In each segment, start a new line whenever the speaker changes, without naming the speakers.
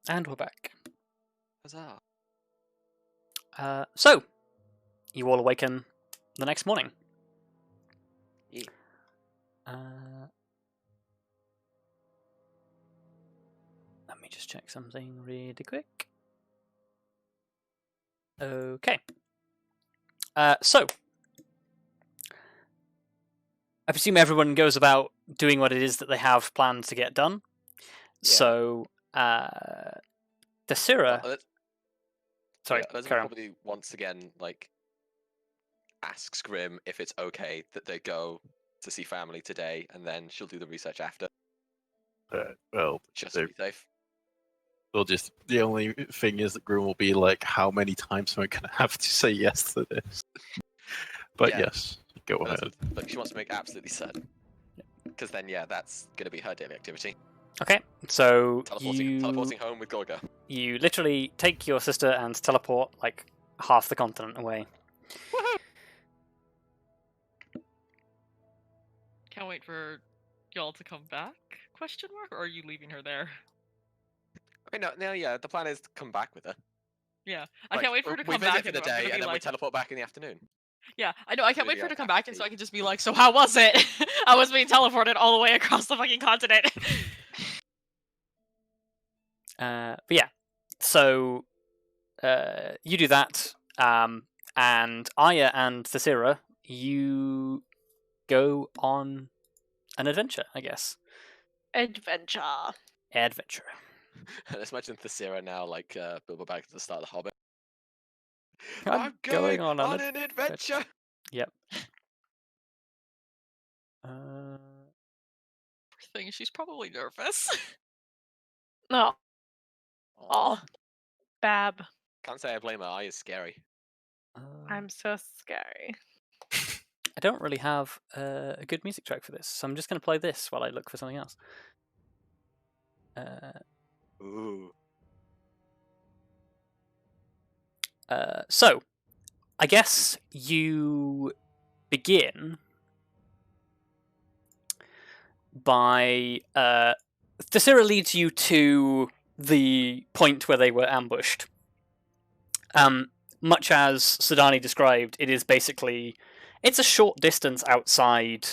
And we're back.
Huzzah.
So, you all awaken the next morning.
Yeah.
Let me just check something really quick. Okay. So, I presume everyone goes about doing what it is that they have planned to get done.
Yeah.
So, Tallithsyr... Sorry,
Elizabeth
carry on.
probably once again asks Grim if it's okay that they go to see family today, and then she'll do the research after.
Well,
Just to be safe.
we'll just. The only thing is that Grim will be like, "How many times am I going to have to say yes to this?" But
Yeah.
yes, go ahead.
But she wants to make absolutely certain, because then that's going to be her daily activity.
Okay, so
teleporting home with Gorga.
You literally take your sister and teleport like half the continent away.
Woohoo!
Can't wait for y'all to come back? Question mark? Or are you leaving her there?
I mean, no, yeah. The plan is to come back with her.
Yeah, I can't wait for her to come
we
back.
visit for the day, and then we teleport back in the afternoon.
Yeah, I know. I can't wait for her to come back, and so I can just be like, "So how was it?" I was being teleported all the way across the fucking continent.
But yeah, so you do that, and Arya and Tallithsyr, you go on an adventure, I guess.
Adventure.
Let's imagine Tallithsyr now, like Bilbo back at the start of The Hobbit.
I'm going on
an adventure.
Yep.
Poor thing, she's probably nervous.
No. Oh, Bab.
Can't say I blame her. Arya's scary.
I'm so scary.
I don't really have a good music track for this, so I'm just going to play this while I look for something else.
Ooh.
So, I guess you begin by Tallithsyr leads you to the point where they were ambushed. Much as Sudani described, it is basically it's a short distance outside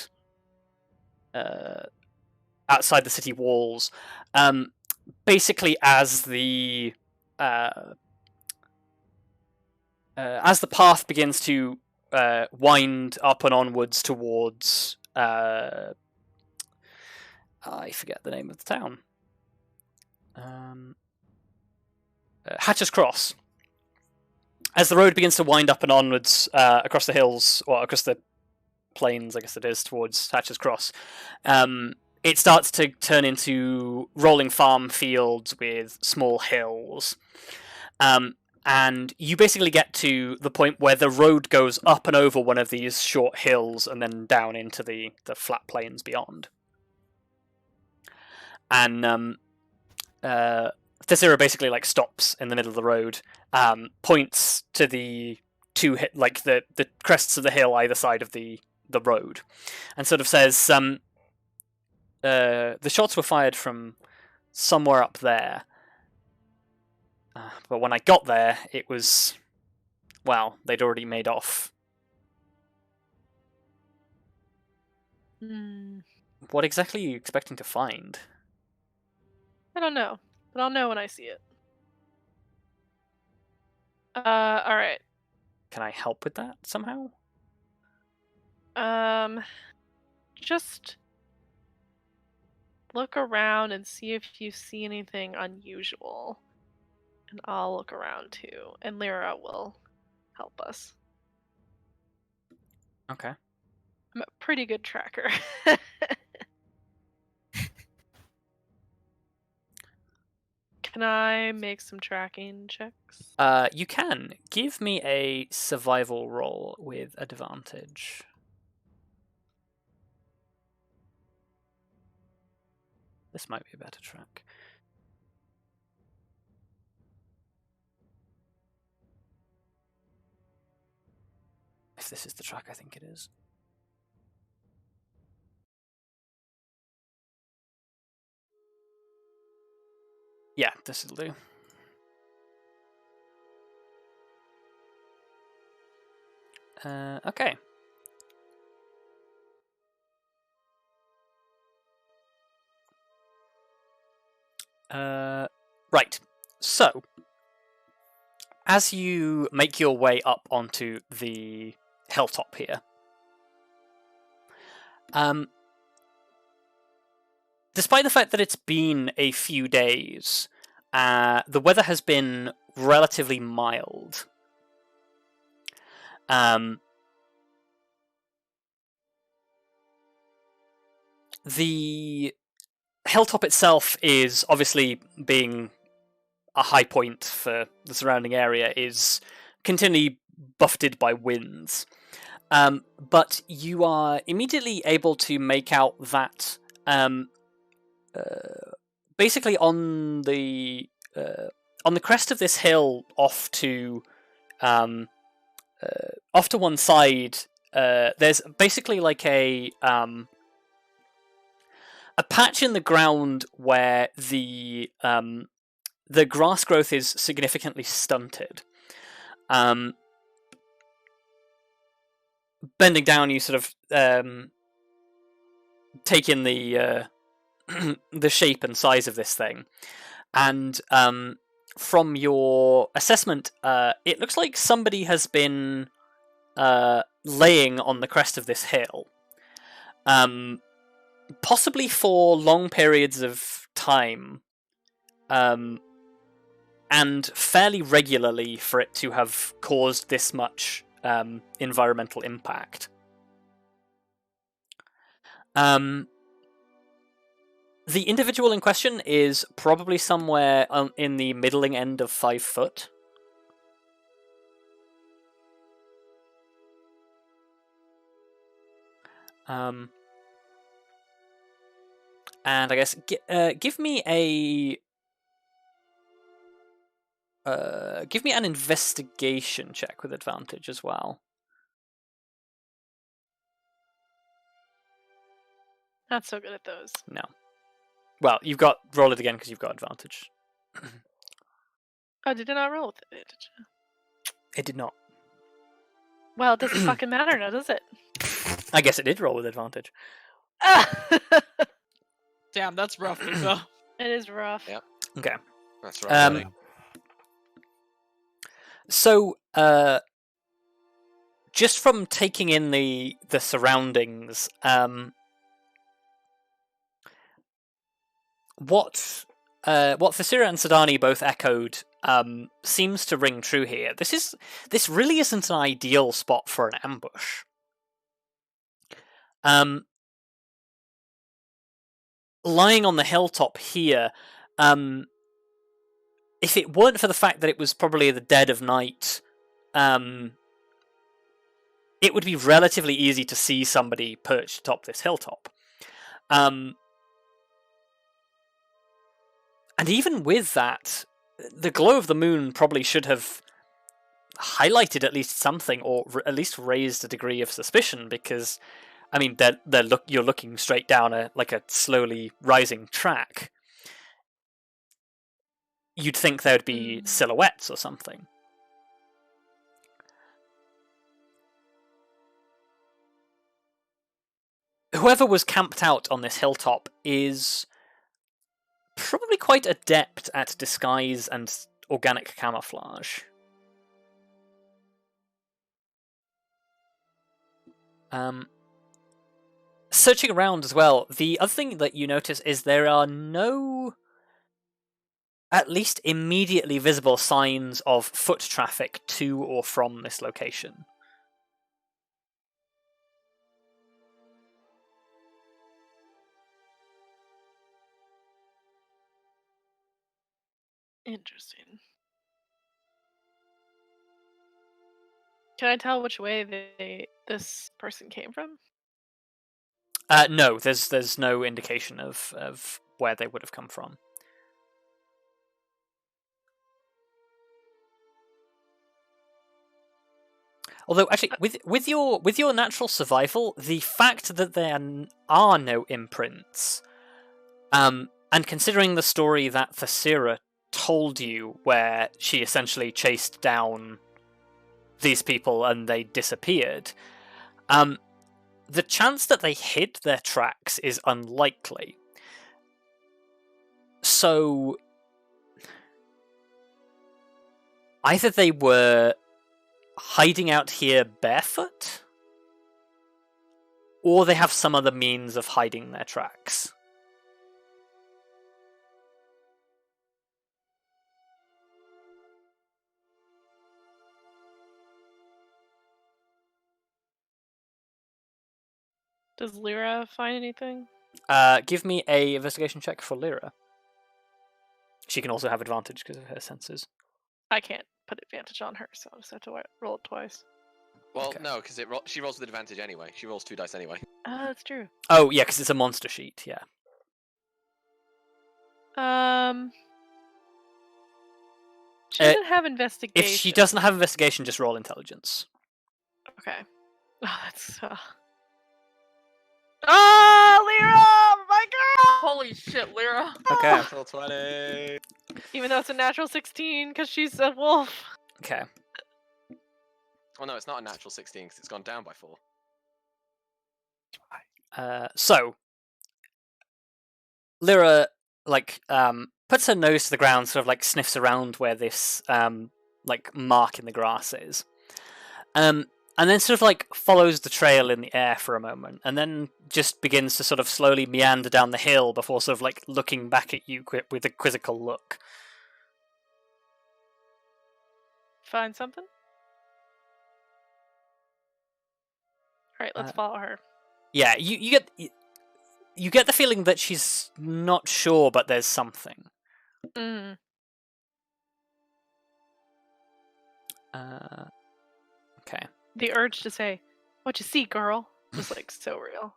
outside the city walls. Basically, as the path begins to wind up and onwards towards I forget the name of the town. Hatcher's Cross. As the road begins to wind up and onwards across the hills, or across the plains, I guess it is, towards Hatcher's Cross, it starts to turn into rolling farm fields with small hills. And you basically get to the point where the road goes up and over one of these short hills and then down into the flat plains beyond. And Tallithsyr basically stops in the middle of the road, points to the the crests of the hill either side of the road, and sort of says, the shots were fired from somewhere up there, but when I got there, it was, well, they'd already made off. What exactly are you expecting to find?
I don't know, but I'll know when I see it. Alright.
Can I help with that somehow?
Just look around and see if you see anything unusual. And I'll look around too. And Lyra will help us.
Okay.
I'm a pretty good tracker. Can I make some tracking checks?
You can. Give me a survival roll with advantage. This might be a better track. If this is the track I think it is. Yeah, this will do. Okay. Right. So, as you make your way up onto the hilltop here, despite the fact that it's been a few days, the weather has been relatively mild. The hilltop itself is obviously, being a high point for the surrounding area, is continually buffeted by winds. But you are immediately able to make out that basically on the crest of this hill, off to one side, there's basically like a patch in the ground where the grass growth is significantly stunted. Bending down, you sort of take in the the shape and size of this thing, and from your assessment, it looks like somebody has been laying on the crest of this hill, possibly for long periods of time, and fairly regularly for it to have caused this much environmental impact. The individual in question is probably somewhere in the middling end of 5 foot. And I guess give me an investigation check with advantage as well.
Not so good at those.
No. Well, roll it again because you've got advantage.
Oh, did it not roll with it? Did you?
It did not.
Well, it doesn't fucking matter now, does it?
I guess it did roll with advantage.
Damn, that's rough, Luka.
It is rough.
Yep.
Okay.
That's right.
So, just from taking in the surroundings, what Tallithsyr and Sadani both echoed seems to ring true here. This really isn't an ideal spot for an ambush. Lying on the hilltop here, if it weren't for the fact that it was probably the dead of night, it would be relatively easy to see somebody perched atop this hilltop. And even with that, the glow of the moon probably should have highlighted at least something, or at least raised a degree of suspicion, because, I mean, you're looking straight down a slowly rising track. You'd think there'd be silhouettes or something. Whoever was camped out on this hilltop is probably quite adept at disguise and organic camouflage. Searching around as well, the other thing that you notice is there are no, at least immediately visible, signs of foot traffic to or from this location.
Interesting. Can I tell which way this person came from?
No, there's no indication of where they would have come from. Although, actually, with your natural survival, the fact that there are no imprints, and considering the story that Tallithsyr told you where she essentially chased down these people and they disappeared, the chance that they hid their tracks is unlikely. So either they were hiding out here barefoot, or they have some other means of hiding their tracks.
Does Lyra find anything?
Give me a investigation check for Lyra. She can also have advantage because of her senses.
I can't put advantage on her, so I'll just have to roll it twice.
Well,
Okay.
no, because she rolls with advantage anyway. She rolls 2 dice anyway.
That's true.
Oh, yeah, because it's a monster sheet, yeah.
She doesn't have investigation.
If she doesn't have investigation, just roll intelligence.
Okay. Oh, that's. Oh, Lyra! My girl!
Holy shit, Lyra.
Okay.
Natural 20!
Even though it's a natural 16, because she's a wolf.
Okay.
Oh no, it's not a natural 16 because it's gone down by 4.
So Lyra puts her nose to the ground, sort of sniffs around where this mark in the grass is, and then sort of follows the trail in the air for a moment, and then just begins to sort of slowly meander down the hill before sort of looking back at you with a quizzical look.
Find something? Alright, let's follow her.
Yeah, you get the feeling that she's not sure, but there's something.
Mm.
Okay.
The urge to say, "What you see, girl?" was so real.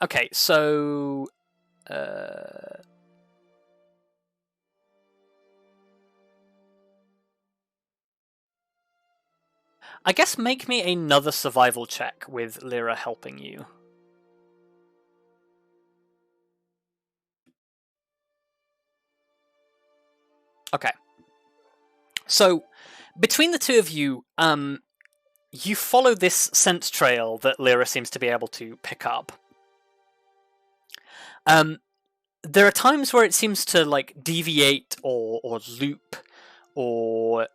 Okay, so I guess make me another survival check with Lyra helping you. Okay. So, between the two of you, you follow this scent trail that Lyra seems to be able to pick up. There are times where it seems to deviate or loop, or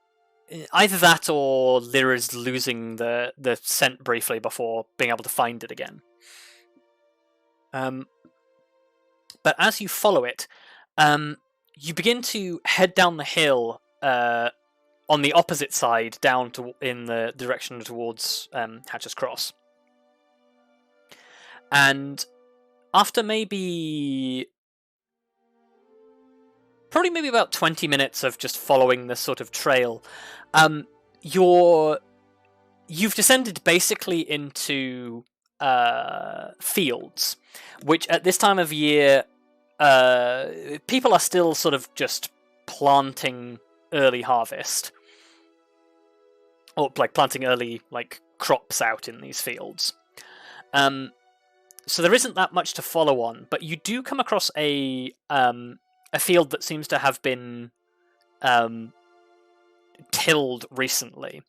either that or Lyra's losing the scent briefly before being able to find it again. But as you follow it, you begin to head down the hill on the opposite side, down in the direction towards Hatcher's Cross. And after maybe about 20 minutes of just following this sort of trail, you've descended basically into fields, which at this time of year, people are still sort of just planting early harvest, or planting early crops out in these fields. So there isn't that much to follow on, but you do come across a field that seems to have been tilled recently,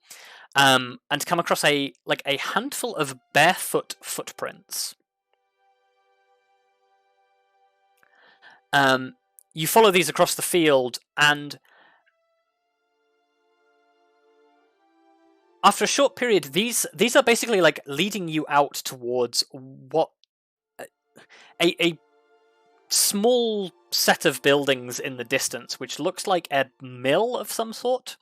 and come across a handful of barefoot footprints. You follow these across the field, and after a short period, these are basically leading you out towards what a small set of buildings in the distance, which looks like a mill of some sort.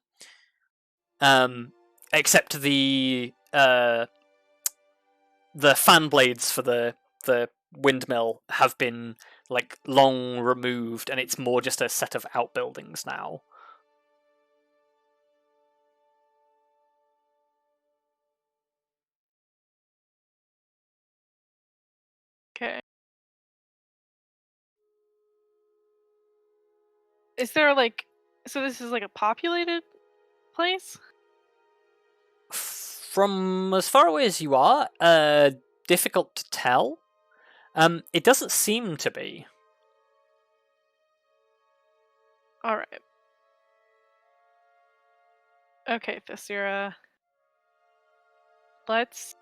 Except the fan blades for the windmill have been long removed, and it's more just a set of outbuildings now.
Okay. Is there so this is a populated place?
From as far away as you are, difficult to tell. It doesn't seem to be.
All right. Okay, Thalithsyr. Let's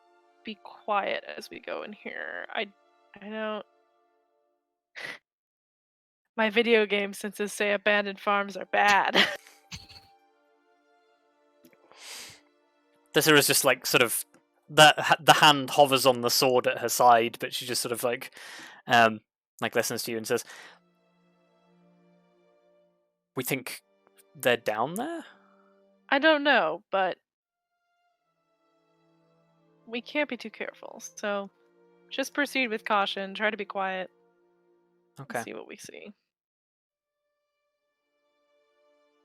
be quiet as we go in here. I don't. My video game senses say abandoned farms are bad.
Thalithsyr is just like sort of the hand hovers on the sword at her side, but she just sort of like listens to you and says, "We think they're down there."
I don't know, but we can't be too careful. So just proceed with caution. Try to be quiet.
Okay.
And see what we see.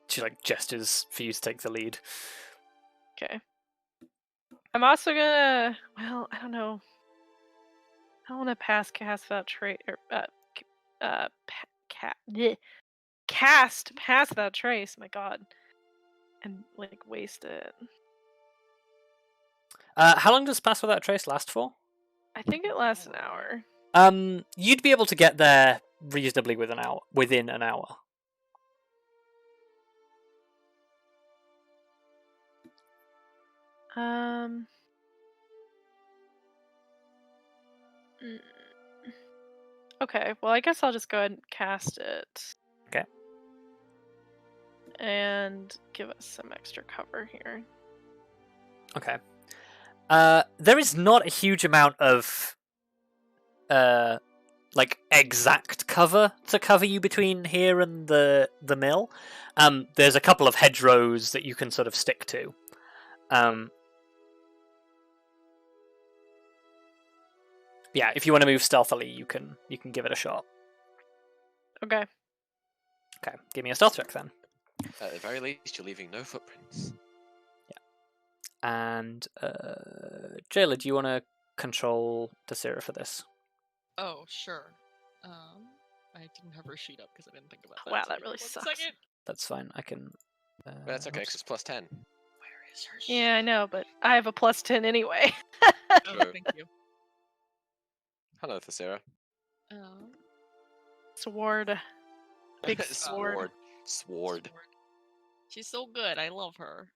She like gestures for you to take the lead.
Okay. I'm also gonna. Well, I don't know. I don't want to pass cast without trace or cast pass without trace. My God, and like waste it.
How long does Pass Without Trace last for?
I think it lasts an hour.
You'd be able to get there reasonably within an hour.
Okay, well, I guess I'll just go ahead and cast it.
Okay.
And give us some extra cover here.
Okay. There is not a huge amount of exact cover to cover you between here and the mill. There's a couple of hedgerows that you can sort of stick to. Yeah, if you want to move stealthily, you can give it a shot.
Okay.
Okay, give me a stealth check then.
At the very least, you're leaving no footprints.
And Jayla, do you want to control Tallithsyr for this?
Oh, sure. I didn't have her sheet up because I didn't think about that.
Wow,
so
that
give me
really
1
sucks.
second.
That's fine. I can.
But that's okay, because it's plus 10.
Where is her sheet?
Yeah, I know, but I have a plus 10 anyway.
Oh,
True.
thank you.
Hello, Thalithsyr.
Sword. Big sword.
Sword.
She's so good. I love her.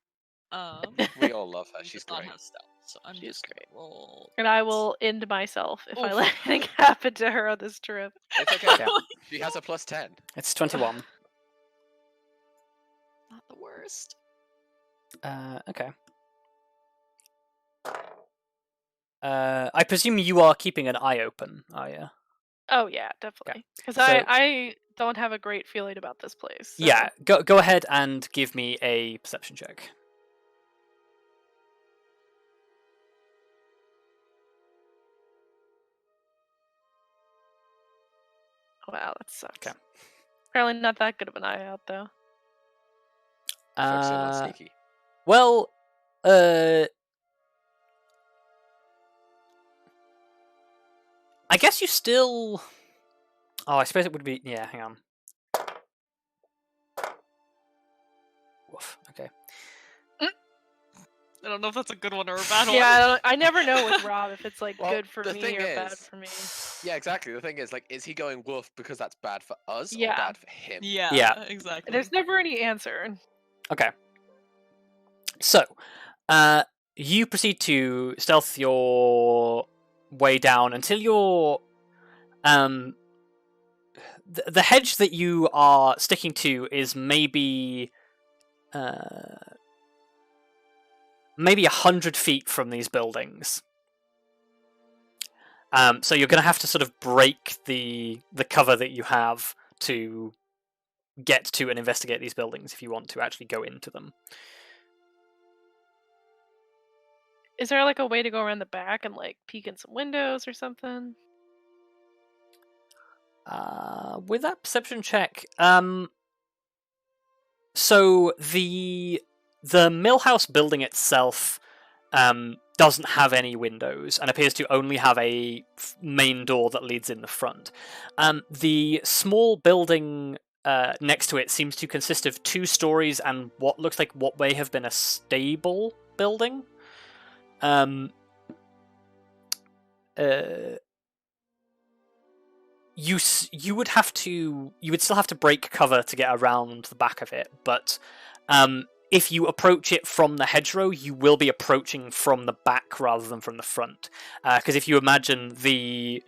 We all love her.
she
She's
does not
great.
have stealth, so I'm
She's
just
great.
gonna roll.
And I will end myself if I
Oof.
let anything happen to her on this trip.
It's okay.
Yeah.
She has a plus 10.
It's 21.
Not the worst.
Okay. I presume you are keeping an eye open, Arya.
Oh yeah, definitely. Because
So-
I don't have a great feeling about this place. So.
Yeah, go ahead and give me a perception check.
Wow, that sucks.
Okay.
Apparently not that good of an eye out though.
Folks are not sneaky.
Well, I guess you still. Oh, I suppose it would be. Yeah, hang on. Woof. Okay.
I don't know if that's a good one or a bad one.
Yeah, I never know with Rob if it's like
Well,
good for
the
me
thing
or bad
is-
for me.
Yeah, exactly. The thing is, like, is he going woof because that's bad for us or
Yeah.
bad for him?
Yeah,
Yeah.
exactly.
There's never any answer.
Okay. So, you proceed to stealth your way down until you're. The hedge that you are sticking to is maybe 100 feet from these buildings. So you're going to have to sort of break the cover that you have to get to and investigate these buildings if you want to actually go into them.
Is there like a way to go around the back and like peek in some windows or something?
With that perception check, so the millhouse building itself doesn't have any windows and appears to only have a main door that leads in the front. The small building next to it seems to consist of 2 stories and what looks like what may have been a stable building. you would still have to break cover to get around the back of it, but if you approach it from the hedgerow, you will be approaching from the back rather than from the front. Because if you imagine the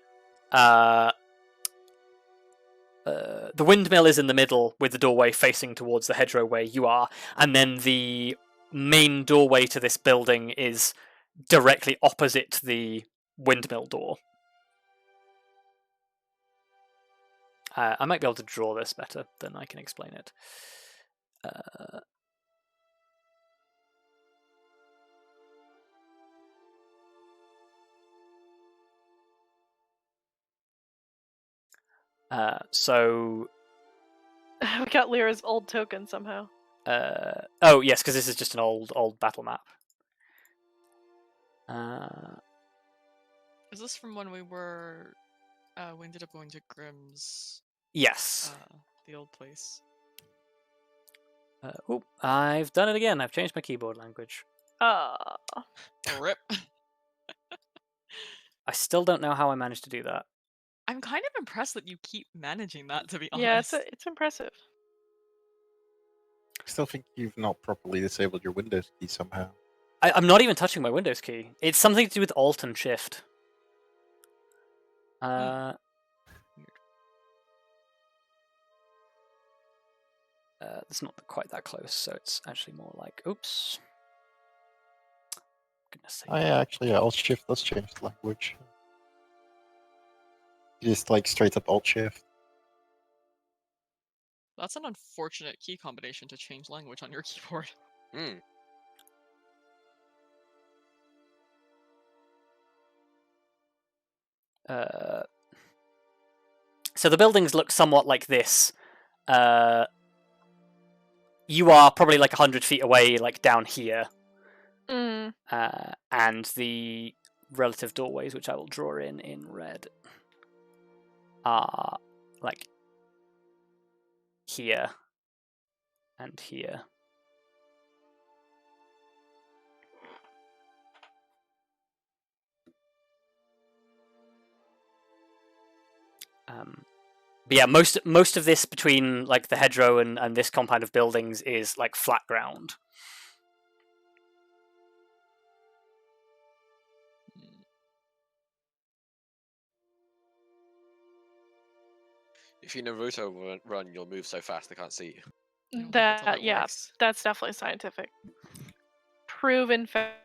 windmill is in the middle with the doorway facing towards the hedgerow where you are, and then the main doorway to this building is directly opposite the windmill door. I might be able to draw this better than I can explain it. So
We got Lyra's old token somehow.
oh yes, because this is just an old battle map.
Is this from when we ended up going to Grimm's?
Yes.
The old place.
Oh, I've done it again. I've changed my keyboard language.
Oh, rip.
I still don't know how I managed to do that.
I'm kind of impressed that you keep managing that, to be honest.
Yeah, it's impressive.
I still think you've not properly disabled your Windows key somehow.
I'm not even touching my Windows key. It's something to do with Alt and Shift. It's not quite that close, so it's actually more like, oops. Goodness sake.
Oh yeah, actually, Alt Shift does change the language. Just like straight up Alt Shift.
That's an unfortunate key combination to change language on your keyboard.
Hmm.
So the buildings look somewhat like this. You are probably like 100 feet away, like down here.
Mm.
And the relative doorways, which I will draw in red, are like here and here. But yeah, most of this between like the hedgerow and this compound of buildings is like flat ground.
If you Naruto run, you'll move so fast they can't see you.
I don't think that's how that
Yeah,
works.
that's definitely scientific. Proven fact.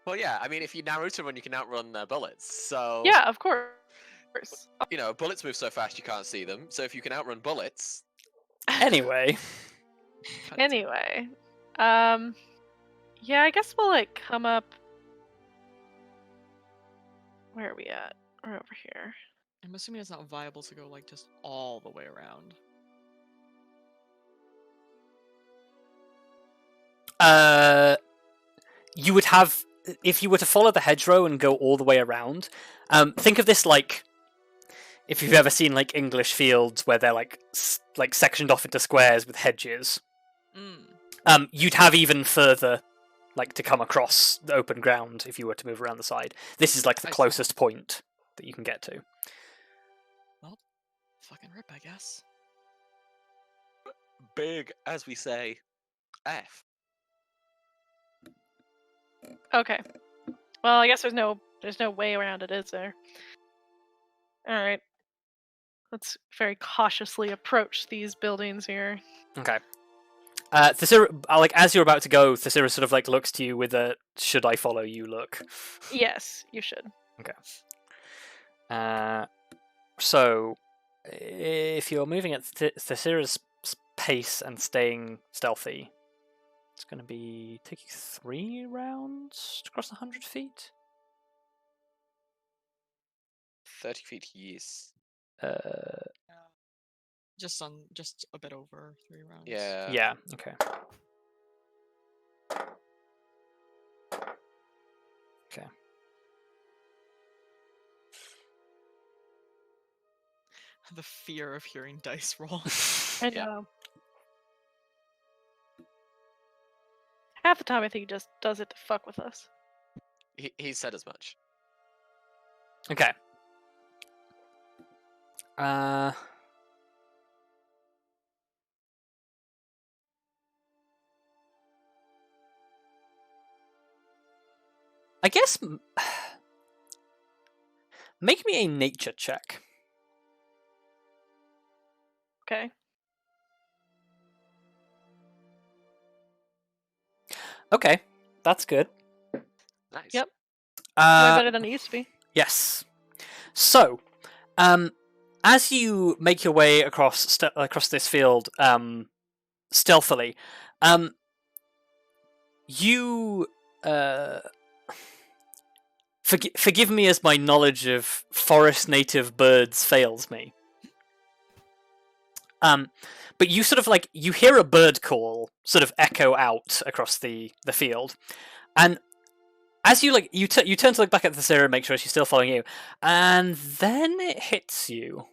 Well, yeah, I mean, if you Naruto run, you can outrun bullets. So
Yeah, of course.
you know, bullets move so fast you can't see them. So if you can outrun bullets,
Anyway,
God damn.
Anyway, yeah, I guess we'll like come up. Where are we at? We're over here.
I'm assuming it's not viable to go like just all the way around.
you would have, if you were to follow the hedgerow and go all the way around. Think of this like, if you've ever seen like English fields where they're like sectioned off into squares with hedges. You'd have even further like to come across the open ground if you were to move around the side. This is like the closest point that you can get to.
Well, fucking rip, I guess.
big, as we say, F.
Okay. Well, I guess there's no way around it, is there? All right. Let's very cautiously approach these buildings here.
Okay. Tallithsyr, like as you're about to go, Tallithsyr sort of like looks to you with a "should I follow you" look.
Yes, you should.
Okay. So, if you're moving at Tallithsyr's pace and staying stealthy, it's going to be taking 3 rounds to cross 100 feet.
30 feet, yes.
Just a bit over 3 rounds.
Yeah.
Yeah. Okay. Okay.
The fear of hearing dice roll.
I know. Half the time, I think he just does it to fuck with us.
He said as much.
Okay. I guess make me a nature check.
Okay.
Okay, that's good.
Nice.
Yep. Way
Uh,
better than it used to be.
yes. So, as you make your way across this field, stealthily, you forgive me as my knowledge of forest native birds fails me. But you sort of you hear a bird call sort of echo out across the field, and as you you turn to look back at Tallithsyr and make sure she's still following you, and then it hits you.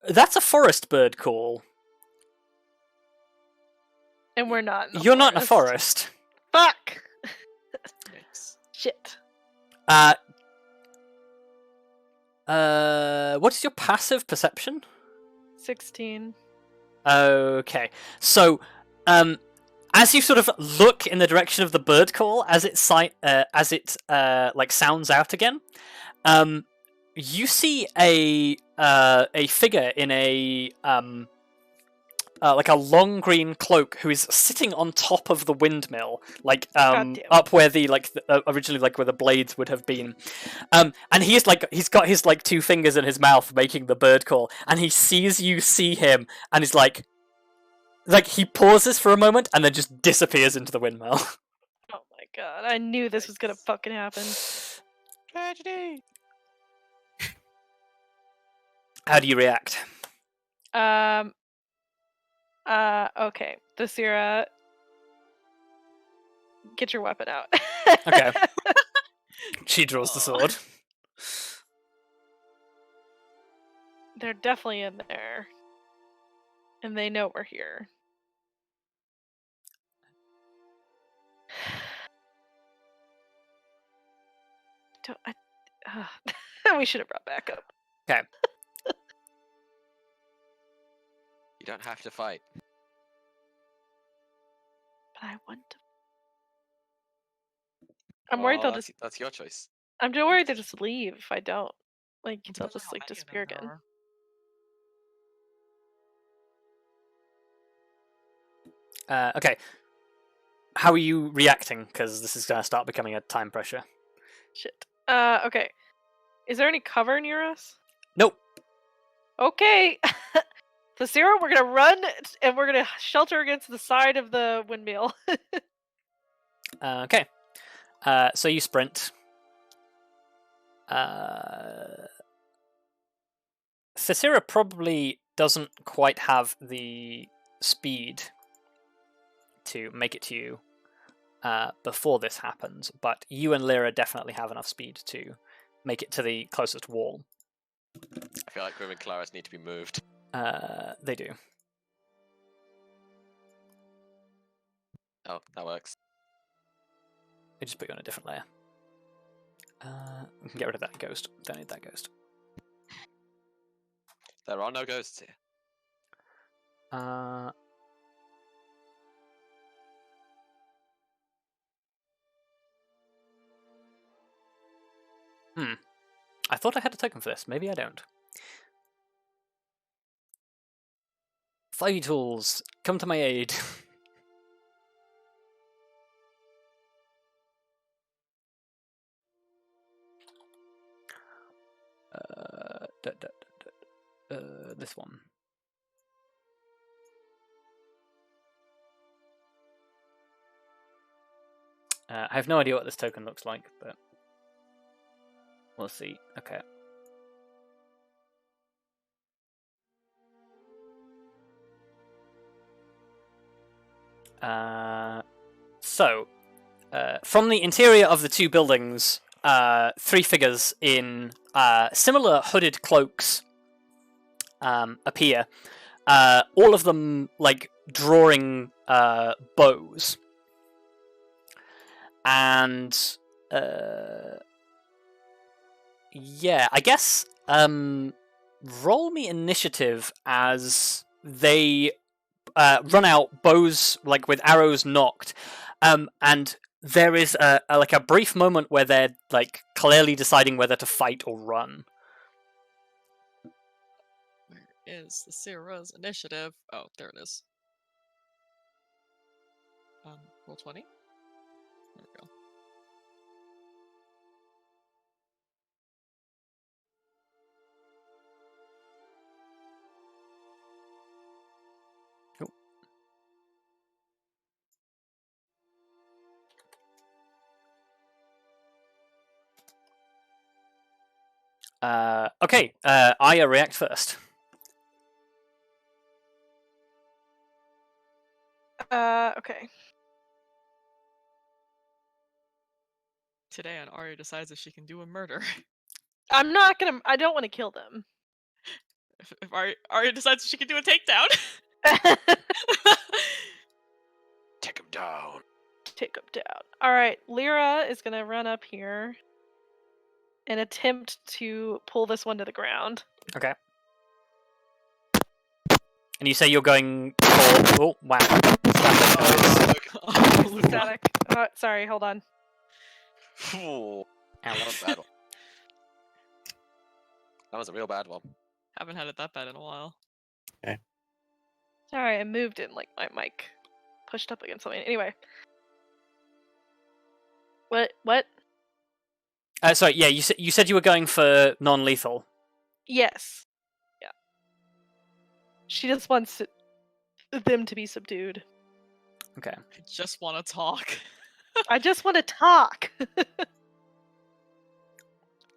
That's a forest bird call.
And we're not.
You're not in a forest.
Fuck.
Yes.
Shit.
What is your passive perception?
16.
Okay, so as you sort of look in the direction of the bird call, as it sounds out again, you see a figure in a a long green cloak who is sitting on top of the windmill, up where originally where the blades would have been, and he's got his two fingers in his mouth making the bird call, and he sees you see him, and he's like he pauses for a moment and then just disappears into the windmill.
Oh my god! I knew this was gonna fucking happen.
Tragedy.
How do you react?
Okay. Tallithsyr, get your weapon out.
Okay. She draws the sword.
They're definitely in there. And they know we're here. We should have brought backup.
Okay.
You don't have to fight.
But I want to. I'm worried they'll just.
That's your choice.
I'm just worried they'll just leave if I don't. They'll
Depends
just
how many of
disappear
them there
again.
are.
Okay. How are you reacting? Because this is going to start becoming a time pressure.
Shit. Okay. Is there any cover near us?
Nope.
Okay. Tallithsyr, we're gonna run and we're gonna shelter against the side of the windmill.
Okay. So you sprint. Tallithsyr probably doesn't quite have the speed to make it to you before this happens, but you and Lyra definitely have enough speed to make it to the closest wall.
I feel like Grim and Kelariis need to be moved.
They do.
Oh, that works.
They just put you on a different layer. We can get rid of that ghost. Don't need that ghost.
There are no ghosts here.
I thought I had a token for this. Maybe I don't. Fly tools, come to my aid. This one. I have no idea what this token looks like, but we'll see. Okay. From the interior of the two buildings, three figures in similar hooded cloaks appear. All of them drawing bows, and Yeah, I guess roll me initiative as they run out, bows like with arrows knocked, and there is a brief moment where they're like clearly deciding whether to fight or run.
Where is the Sierra's initiative? Oh, there it is. Roll 20. There we go.
Okay, Arya, react first.
Okay.
Today on Arya decides if she can do a murder.
I'm not gonna. I don't want to kill them.
If Arya decides if she can do a takedown.
Take him down.
Take them down. All right, Lyra is gonna run up here and attempt to pull this one to the ground.
Okay. And you say you're going for... Oh, wow.
Oh, Luka.
Static. Sorry, hold on.
Ooh, that was a bad one. That was a real bad one.
Haven't had it that bad in a while.
Sorry, I moved it. Like my mic pushed up against something. Anyway. What?
Sorry, yeah, you said you were going for non-lethal.
Yes. Yeah. She just wants them to be subdued.
Okay.
I just want to talk.
I just want to talk.
And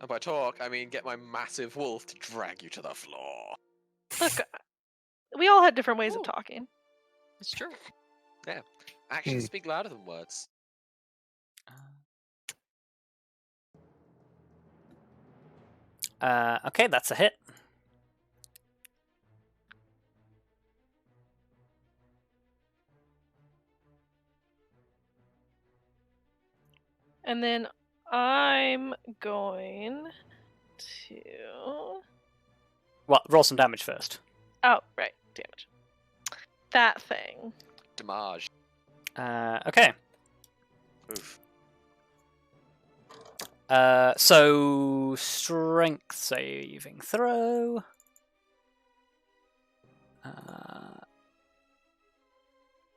by talk, I mean get my massive wolf to drag you to the floor.
Look, we all had different ways of
Ooh.
talking.
It's true.
Actions speak louder than words.
Okay, that's a hit.
And then I'm going to...
Well, roll some damage first.
Oh, right. Damage. That thing.
Damage.
Okay.
Oof.
So strength saving throw.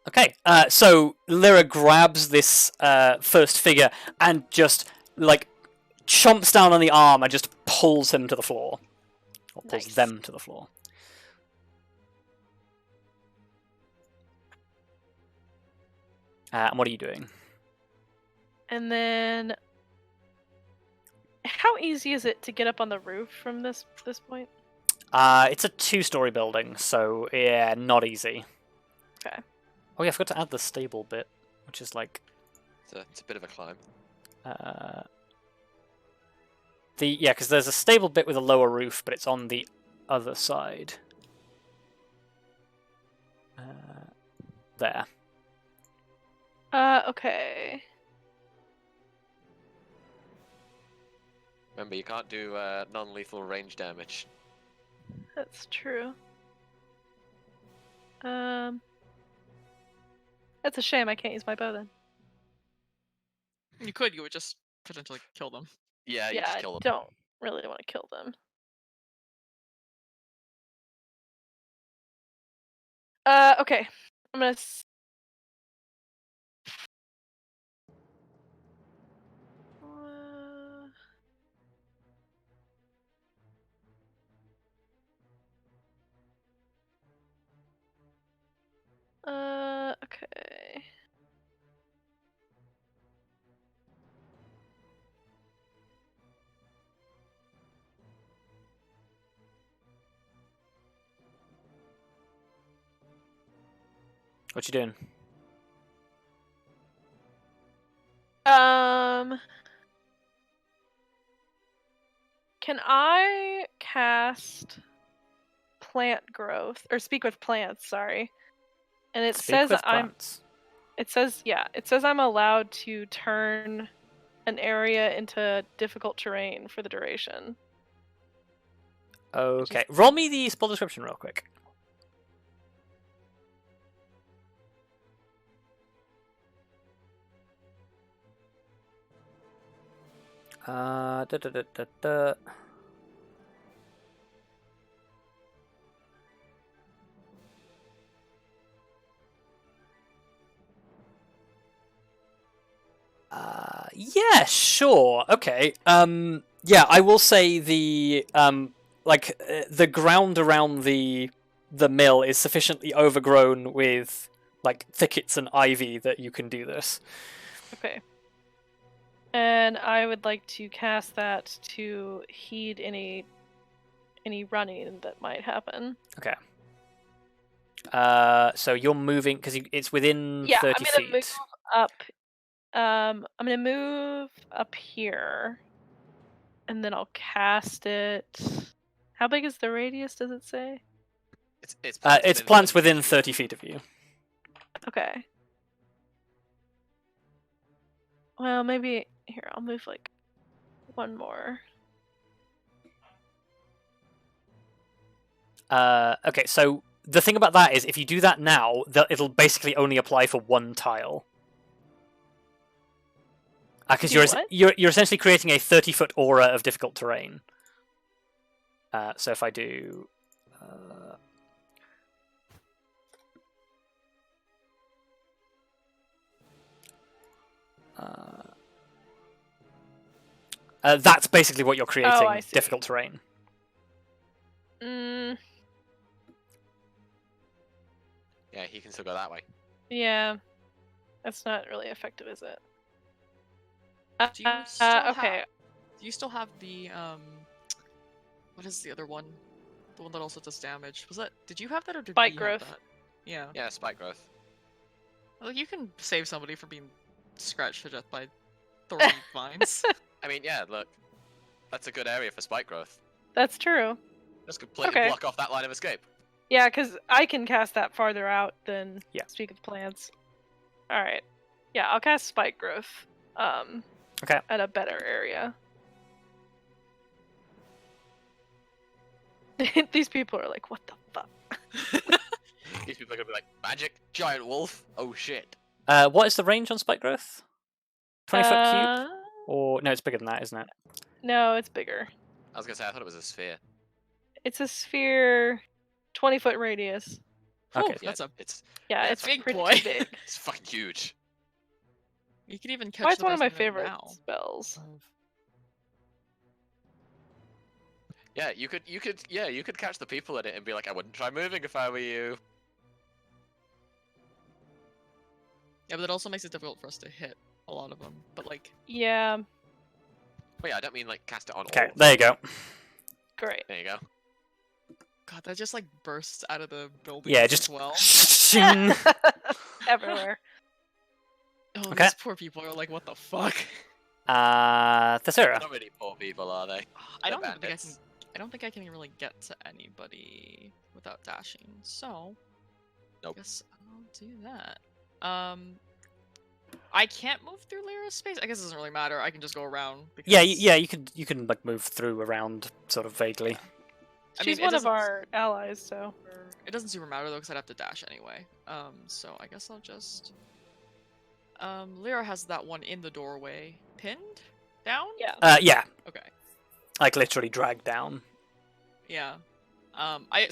Okay. So Lyra grabs this first figure and just like chomps down on the arm and just pulls him to the floor, or pulls
Nice.
them to the floor. And what are you doing?
And then... How easy is it to get up on the roof from this point?
It's a 2-story building, so yeah, not easy.
Okay.
Oh yeah, I forgot to add the stable bit, which is like
It's a bit of a climb.
because there's a stable bit with a lower roof, but it's on the other side. There.
Okay.
Remember, you can't do non-lethal range damage.
That's true. That's a shame I can't use my bow then.
You could. You would just potentially kill them.
Yeah, you
Yeah,
just
I
kill them.
don't really want to kill them. Okay. I'm gonna... Okay.
What you doing?
Can I cast plant growth or speak with plants? Sorry, and it
Speak
says
with
I'm.
plants.
It says I'm allowed to turn an area into difficult terrain for the duration.
Okay, roll me the spell description real quick. Da, da, da, da, da. Yeah, sure. Okay. Yeah, I will say the the ground around the mill is sufficiently overgrown with like thickets and ivy that you can do this.
Okay. And I would like to cast that to heed any running that might happen.
Okay. So you're moving because it's within 30
I'm gonna
feet.
move up. I'm gonna move up here, and then I'll cast it. How big is the radius? Does it say?
It's
plants within 30 feet of you.
Okay. Well, maybe here. I'll move like one more.
Okay, so the thing about that is, if you do that now, it'll basically only apply for one tile. Because you're essentially creating a 30-foot aura of difficult terrain. So if I do, that's basically what you're creating.
I see.
Difficult terrain.
Mm,
Yeah, he can still go that way.
yeah, that's not really effective, is it?
Do you still
okay.
Do you still have the what is the other one? The one that also does damage. Was that? Did you have that or did
Spike
we
growth.
have that? Yeah.
Yeah, spike growth.
Well, you can save somebody from being scratched to death by throwing vines.
I mean, yeah, look, that's a good area for spike growth.
That's true.
Just completely
Okay.
block off that line of escape.
Yeah, because I can cast that farther out than Speak of the Plants. All right. Yeah, I'll cast Spike Growth.
Okay.
At a better area. These people are like, what the fuck?
These people are gonna be like, magic, giant wolf. Oh shit.
What is the range on spike growth? 20-foot cube? Or no, it's bigger than that, isn't it?
No, it's bigger.
I was gonna say I thought it was a sphere.
It's a sphere, 20-foot radius.
Okay.
Ooh, that's a
It's
It's
big
pretty
boy.
big.
it's fucking huge.
You could even catch.
Why it's
the
one of my
person in it
favorite
now.
spells.
Yeah, you could catch the people in it and be like, I wouldn't try moving if I were you.
Yeah, but it also makes it difficult for us to hit a lot of them. But like,
Yeah,
Wait, I don't mean like cast it on all.
Okay, there you go.
great.
There you go.
God, that just like bursts out of the building.
Yeah,
as
just
well.
shing.
Everywhere.
Oh,
Okay.
these poor people are like, what the fuck?
Thessera.
Not really poor people, are they?
I
They're
don't think I can.
bandits.
I don't think I can really get to anybody without dashing. So,
Nope.
I guess I'll do that. I can't move through Lyra's space. I guess it doesn't really matter. I can just go around. Because...
Yeah, you can like move through around sort of vaguely.
I
She's
mean, it
one of
doesn't-
our allies, so.
It doesn't super matter though, because I'd have to dash anyway. So I guess I'll just. Lyra has that one in the doorway pinned down.
Yeah.
Yeah,
Okay.
like literally dragged down.
Yeah. I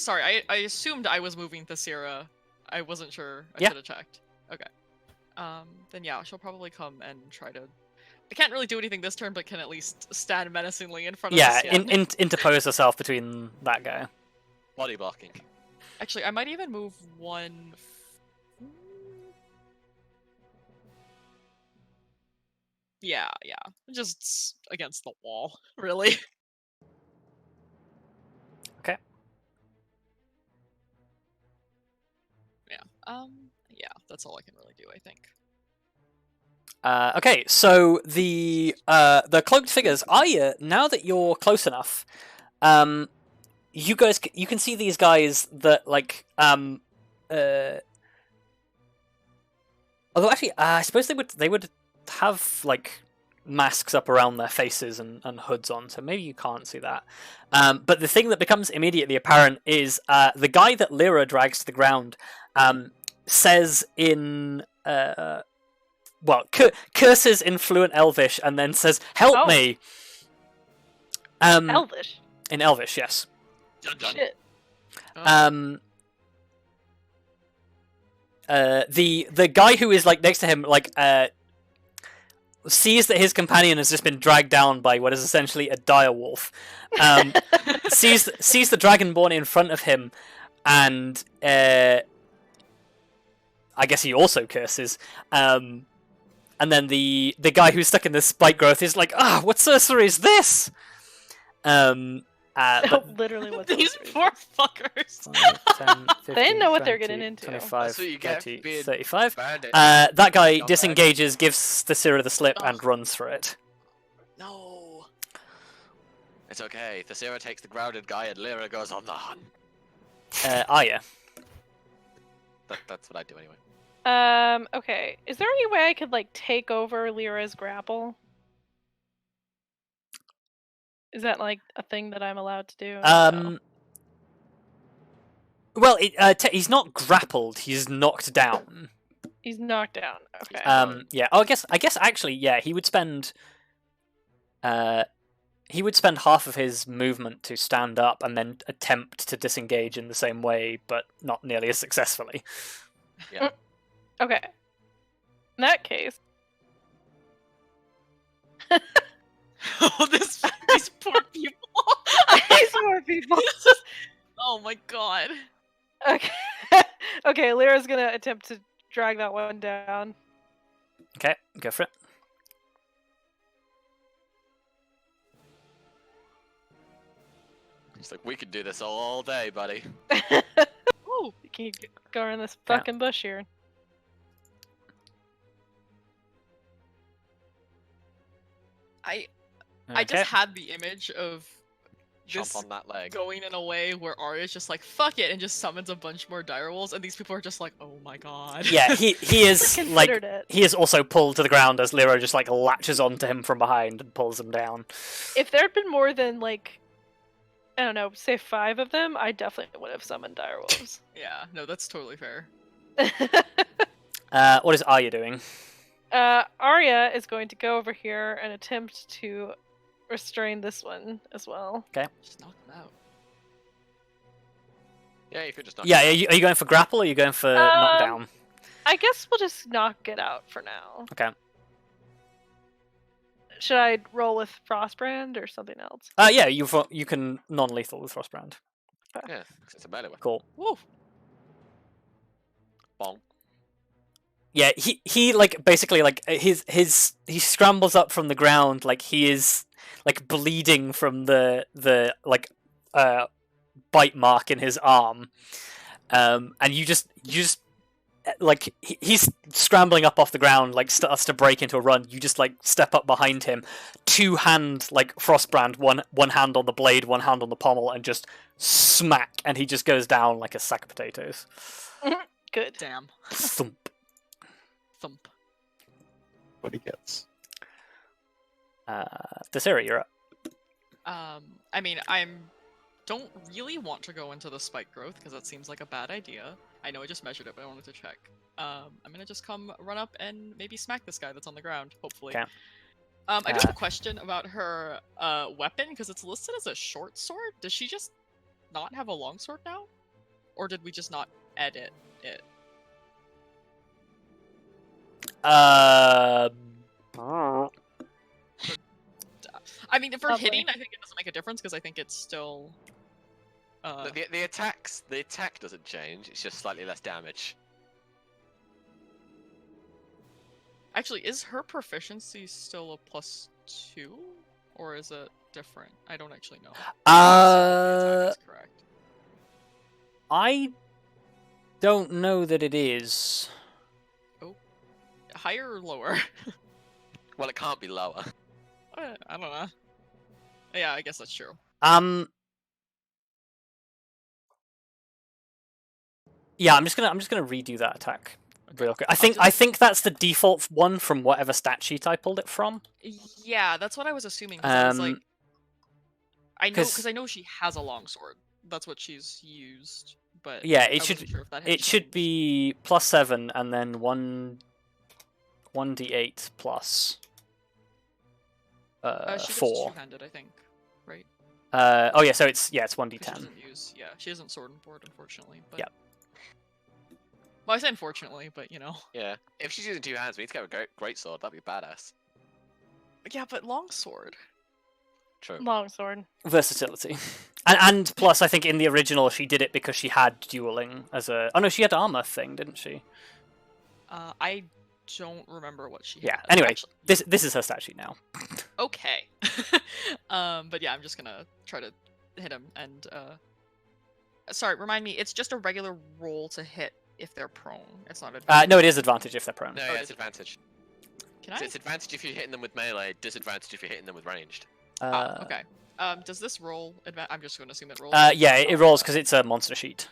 assumed I was moving Tallithsyr. I wasn't sure. I
Yeah.
should have checked. Okay. Then yeah, she'll probably come and try to. I can't really do anything this turn, but can at least stand menacingly in front of
Yeah,
this one.
interpose herself between that guy.
Body blocking.
Actually, I might even move one. Yeah, just against the wall, really.
Okay.
Yeah, that's all I can really do, I think.
Okay, so the cloaked figures. Arya, now that you're close enough, you can see these guys that like although actually, I suppose they would have like masks up around their faces and hoods on, so maybe you can't see that. But the thing that becomes immediately apparent is the guy that Lyra drags to the ground says in curses in fluent Elvish and then says, "Help me!"
Elvish.
In Elvish, yes.
Shit.
The guy who is like next to him sees that his companion has just been dragged down by what is essentially a dire wolf. sees the dragonborn in front of him, and I guess he also curses. And then the guy who's stuck in the spike growth is like, what sorcery is this?
Literally what
These poor fuckers.
5, 10, 15,
They know what
20,
they're getting into.
25,
That's what you get
30,
for being
35.
bandit.
That guy
Scumbag.
disengages, gives the Tallithsyr the slip, and runs for it.
No. It's okay. Tallithsyr takes the grounded guy and Lyra goes on the hunt.
Arya.
That's what I do anyway.
Okay. Is there any way I could like take over Lyra's grapple? Is that like a thing that I'm allowed to do? No.
Well, he's not grappled. He's knocked down.
He's knocked down. Okay.
Yeah. Oh, I guess actually, yeah. He would spend half of his movement to stand up and then attempt to disengage in the same way, but not nearly as successfully.
Yeah.
Okay. In that case.
These poor people.
These poor people.
Oh my god.
Okay. Okay, Lyra's gonna attempt to drag that one down.
Okay, go for it.
It's like, we could do this all day, buddy.
Ooh, can you go around this fucking bush here?
I just had the image of
Jump
this
on that leg.
going in a way where Arya's just like, fuck it, and just summons a bunch more direwolves, and these people are just like, oh my god.
Yeah, he is like
Considered it.
he is also pulled to the ground as Lyra just like latches onto him from behind and pulls him down.
If there had been more than like, I don't know, say 5 of them, I definitely would have summoned direwolves.
Yeah, no, that's totally fair.
What is Arya doing?
Arya is going to go over here and attempt to restrain this one as well.
Just knock them out.
Yeah, you could just knock
Yeah,
him
are you going for grapple or are you going for knockdown?
I guess we'll just knock it out for now.
Okay.
Should I roll with Frostbrand or something else?
Yeah, you can non-lethal with Frostbrand.
out. Yeah, 'cause it's a melee weapon.
Cool.
Woo!
Bonk.
Yeah, he like basically like he scrambles up from the ground like he is like bleeding from the like bite mark in his arm, and you just like he's scrambling up off the ground like starts to break into a run. You just like step up behind him, 2-hand like Frostbrand, one hand on the blade, one hand on the pommel, and just smack, and he just goes down like a sack of potatoes.
Good.
Damn.
Thump.
Thump.
What he gets.
Tallithsyr, you're up.
I mean, don't really want to go into the spike growth because that seems like a bad idea. I know I just measured it, but I wanted to check. I'm gonna just run up and maybe smack this guy that's on the ground, hopefully.
Okay.
I do have a question about her weapon because it's listed as a short sword. Does she just not have a long sword now, or did we just not edit it? I mean, if we're
Lovely.
hitting, I think it doesn't make a difference because I think it's still.
The attack doesn't change. It's just slightly less damage.
Actually, is her proficiency still a +2, or is it different? I don't actually know. The attack is correct.
I don't know that it is.
Higher or lower?
Well, it can't be lower.
I don't know. Yeah, I guess that's true.
Yeah, I'm just gonna redo that attack real quick. I think that's the default one from whatever stat sheet I pulled it from.
Yeah, that's what I was assuming. 'Cause I was like, I know
'cause-
because I know she has a longsword. That's what she's used. But
Yeah,
I
it
wasn't
should
sure if that had
it should
changed.
be +7 and then 1d8 plus
She gets
4.
two-handed, I think, right?
Oh yeah, so it's
'Cause she1d10. doesn't use, she isn't sword and board, unfortunately. But...
Yep.
Well, I say unfortunately, but you know.
Yeah. If she's using 2 hands, we need to get a great sword. That'd be badass.
Yeah, but longsword.
True.
Longsword.
Versatility. And plus, I think in the original she did it because she had dueling as a. Oh no, she had armor thing, didn't she?
I don't remember what she
Yeah.
had.
Anyway,
Actually,
this is her stat sheet now.
okay. But yeah, I'm just gonna try to hit him and sorry, remind me, it's just a regular roll to hit if they're prone. It's not advantage.
No, it is advantage if they're prone.
No,
Oh,
yeah,
it
it's
is
advantage.
Can I?
So it's advantage if you're hitting them with melee, disadvantage if you're hitting them with ranged.
Okay. Does this roll I'm just gonna assume it rolls.
Yeah, it rolls because it's a monster sheet.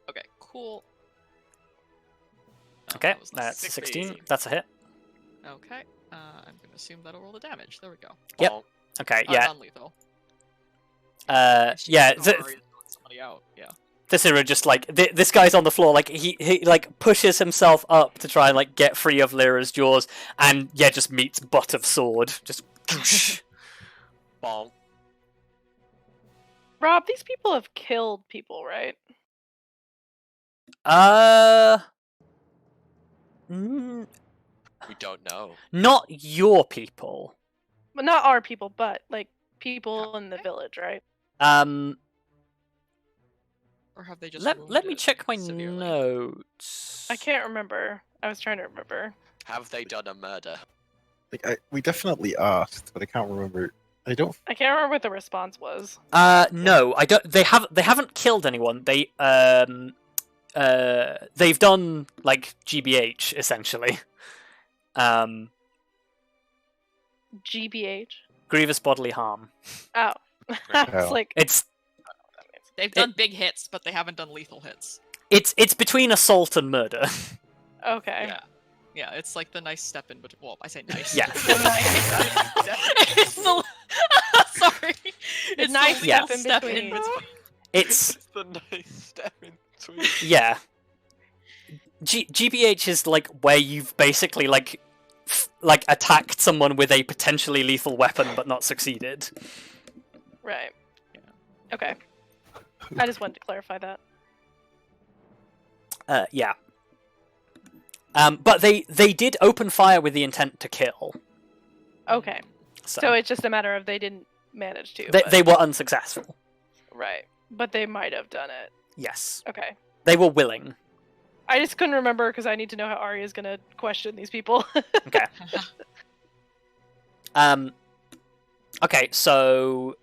Okay, cool. Oh,
Okay,
that was the
that's
16.
16. That's a hit.
Okay. I'm gonna assume that'll roll the damage. There we go.
Yep.
Bonk.
Okay, yeah.
Non-lethal.
Yeah.
Arya's killing somebody out. Yeah.
Tallithsyr just like this guy's on the floor, like he like pushes himself up to try and like get free of Lyra's jaws, and yeah, just meets butt of sword. Just
Bonk.
Rob, these people have killed people, right?
mm,
We don't know.
not your people.
Well, not our people, but like people in the village, right?
Or have they just
Let me
wounded
check my
severely?
notes.
I can't remember. I was trying to remember.
Have they done a murder?
Like we definitely asked, but I can't remember. I don't.
I can't remember what the response was.
No, I don't. They haven't killed anyone. They've done like GBH essentially.
GBH.
Grievous bodily harm.
Oh. It's like
It's
They've done big hits, but they haven't done lethal hits.
it's between assault and murder.
okay.
Yeah. Yeah, it's like the nice step in between. Well, I say nice.
Yeah.
It's the... Sorry.
The
It's
nice
the
Yeah.
little
step in between.
It's
the nice step in between.
yeah. GBH is like where you've basically like attacked someone with a potentially lethal weapon but not succeeded.
Right.
Yeah.
Okay. I just wanted to clarify that.
Yeah. But they did open fire with the intent to kill.
Okay.
So,
So it's just a matter of they didn't manage to.
they,
but-
they were unsuccessful.
Right. But they might have done it.
Yes.
Okay.
They were willing.
I just couldn't remember because I need to know how Arya is gonna question these people.
Okay. Okay, so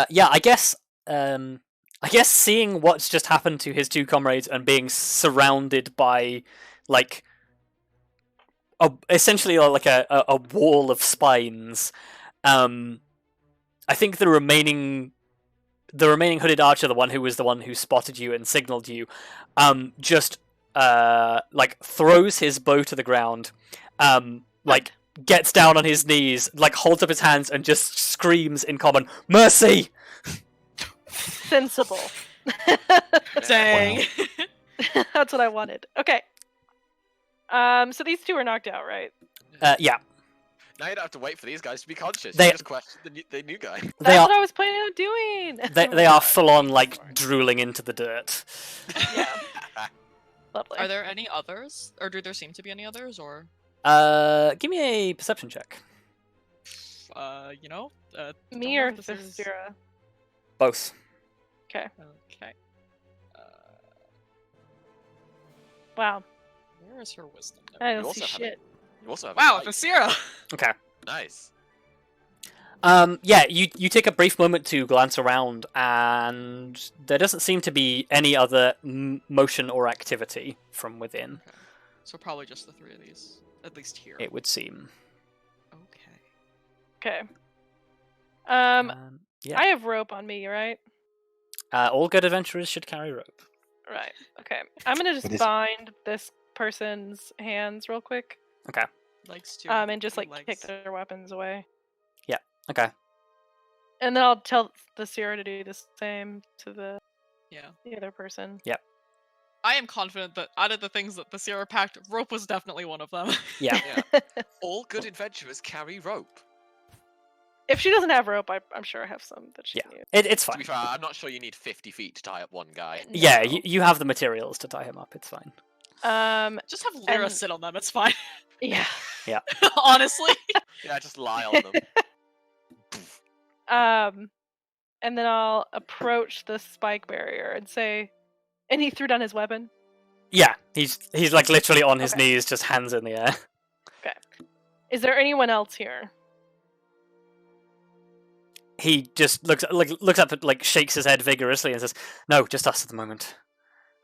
yeah, I guess seeing what's just happened to his two comrades and being surrounded by like essentially like a wall of spines, I think the remaining hooded archer, the one who spotted you and signaled you, just like throws his bow to the ground, like gets down on his knees, like holds up his hands and just screams in common, "Mercy!"
Sensible.
Dang.
That's what I wanted. Okay. So these two are knocked out, right?
Yeah,
Now you don't have to wait for these guys to be conscious.
They-
You just question the new guy.
That's
they are
what I was planning on doing.
they are full on like drooling into the dirt.
Yeah. Lovely.
Are there any others? Or do there seem to be any others? Or,
Give me a perception check.
you know?
Me
don't know
or
if this is-
Thistira?
Both.
Okay.
Okay.
Wow.
Where is her wisdom?
I
You
don't
also
see
have
shit.
You also have
Wow,
a knight.
Thistira!
Okay.
Nice.
Yeah, you take a brief moment to glance around, and there doesn't seem to be any other motion or activity from within.
Okay. So probably just the three of these. At least here.
It would seem.
Okay.
Okay.
Yeah.
I have rope on me, right?
All good adventurers should carry rope.
Right. Okay. I'm gonna
What
just
is it?
bind this person's hands real quick.
Likes to.
And just
He
like kick their weapons away.
Okay.
And then I'll tell the Sierra to do the same to the
Yeah.
other person.
I am confident that out of the things that the Sierra packed, rope was definitely one of them.
Yeah.
Yeah. All good adventurers carry rope.
If she doesn't have rope, I'm sure I have some that she
Yeah.
can use.
It's
To
fine.
be fair, I'm not sure you need 50 feet to tie up one guy.
Yeah,
No.
you have the materials to tie him up. It's fine.
Just have Lyra
And-
sit on them, it's fine.
Yeah.
Honestly.
Yeah, just lie on them.
And then I'll approach the spike barrier and say, and he threw down his weapon.
Yeah, he's like literally on his
Okay.
knees, just hands in the air.
Is there anyone else here?
He just looks up, like shakes his head vigorously, and says, "No, just us at the moment."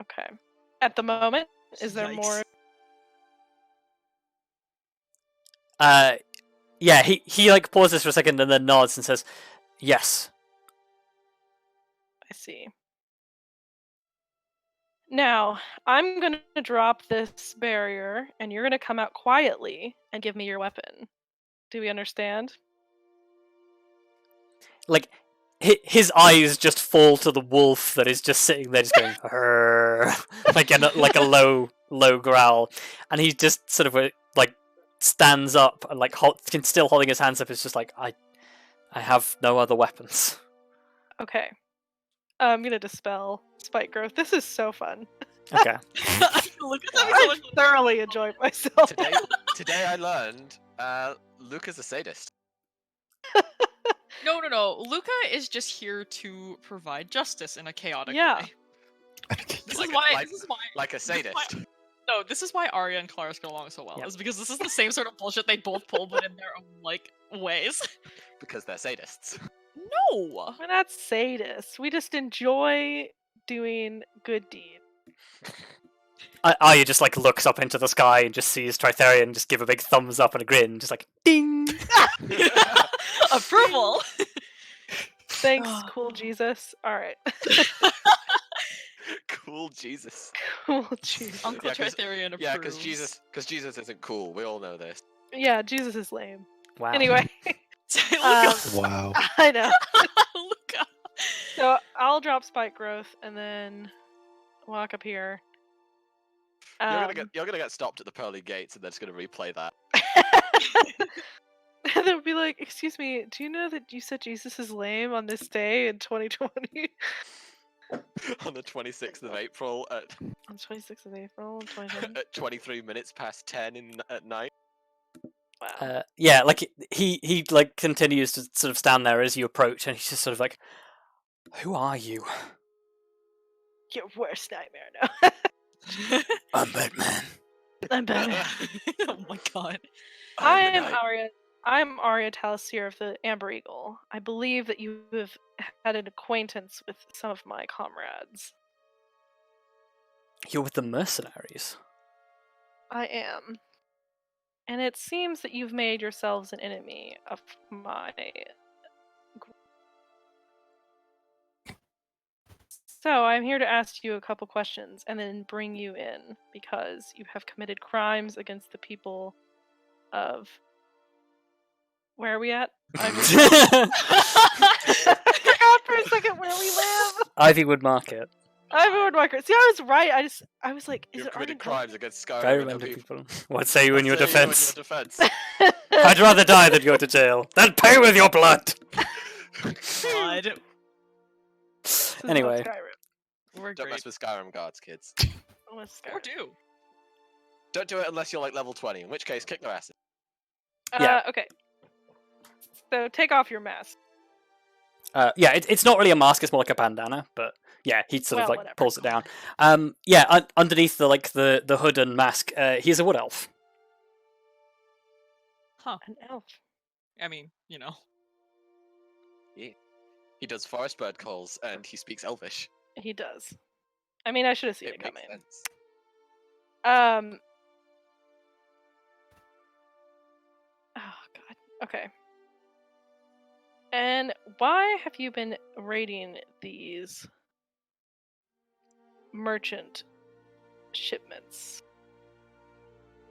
Okay. At the moment, is there
Yikes.
more?
Yeah, he like pauses for a second and then nods and says, "Yes."
I see. Now, I'm going to drop this barrier, and you're going to come out quietly and give me your weapon. Do we understand?
Like his eyes just fall to the wolf that is just sitting there, just going "Arr," like a low growl, and he just sort of like stands up and like still holding his hands up. It's just like I have no other weapons.
Okay. I'm going to dispel spike growth. This is so fun.
Okay.
Look at that.
I thoroughly enjoyed myself.
Today I learned Luka's a sadist.
No. Luka is just here to provide justice in a chaotic
Yeah.
way. This
Like
is
a-
why.
like-
This is why.
Like a sadist.
No, this is why Arya and Kelariis get along so well.
Yep.
Is because this is the same sort of bullshit they both pull, but in their own like ways.
Because they're sadists.
No.
We're not sadists. We just enjoy doing good deeds.
Arya just like looks up into the sky and just sees Tritherian just give a big thumbs up and a grin, just like ding.
Approval.
Thanks, cool Jesus. All right.
Cool Jesus.
Cool Jesus.
Uncle
Yeah, 'cause-
Tritherian approves.
Yeah, because Jesus isn't cool. We all know this.
Yeah, Jesus is lame.
Wow.
Anyway,
Luka.
Wow.
I know.
Luka.
So I'll drop spike growth and then walk up here.
You're gonna get stopped at the pearly gates, and they're just gonna replay that.
And they'll be like, "Excuse me, do you know that you said Jesus is lame on this day in 2020?"
On the 26th of April at
On 26th of April, 2020.
at 23 minutes past 10 at night.
Wow.
Yeah, like he like continues to sort of stand there as you approach, and he's just sort of like, "Who are you?"
Your worst nightmare now.
I'm Batman.
I'm Batman.
Oh my god.
I
I'm the
am
knight.
Arya. I'm Arya Tallithsyr of the Amber Eagle. I believe that you have had an acquaintance with some of my comrades.
You're with the mercenaries.
I am. And it seems that you've made yourselves an enemy of my group. So I'm here to ask you a couple questions and then bring you in because you have committed crimes against the people of... Where are we at? I forgot for a second where we live.
Ivywood Market.
Ivywood Market. See, I was right. I was like, is
You've
it
committed
Arden
crimes against
I
Skyrim
remember
and
people. What say you in your
What say you
defense?
defense?
I'd rather die than go to jail. Then pay with your blood.
God.
This is not
Anyway.
Skyrim.
We're
Don't
great.
mess with Skyrim guards, kids.
Oh, it's
Or
Skyrim.
do.
Don't do it unless you're like level 20, in which case kick their asses.
Yeah.
Okay. So take off your mask.
Yeah, it's not really a mask; it's more like a bandana. But yeah, he sort of
Well,
like
whatever.
pulls it down. Yeah, underneath the hood and mask, he's a wood elf.
Huh.
An elf.
I mean, you know.
He does forest bird calls and he speaks Elvish.
He does. I mean, I should have seen it
It makes
coming.
sense.
Oh god. Okay. And why have you been raiding these merchant shipments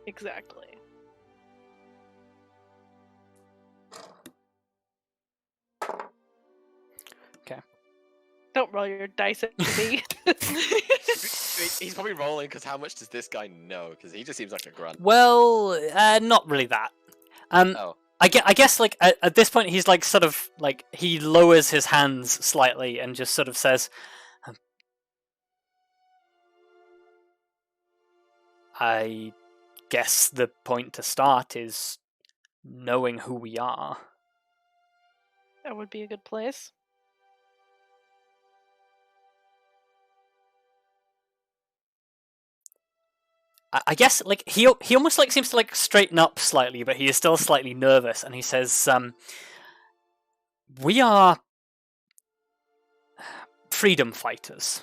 exactly?
Okay.
Don't roll your dice at me.
He's probably rolling because how much does this guy know? Because he just seems like a grunt.
Well, not really that.
Oh,
I guess like at this point he's like sort of like he lowers his hands slightly and just sort of says, "I guess the point to start is knowing who we are."
That would be a good place.
I guess like he almost like seems to like straighten up slightly, but he is still slightly nervous, and he says, "We are freedom fighters.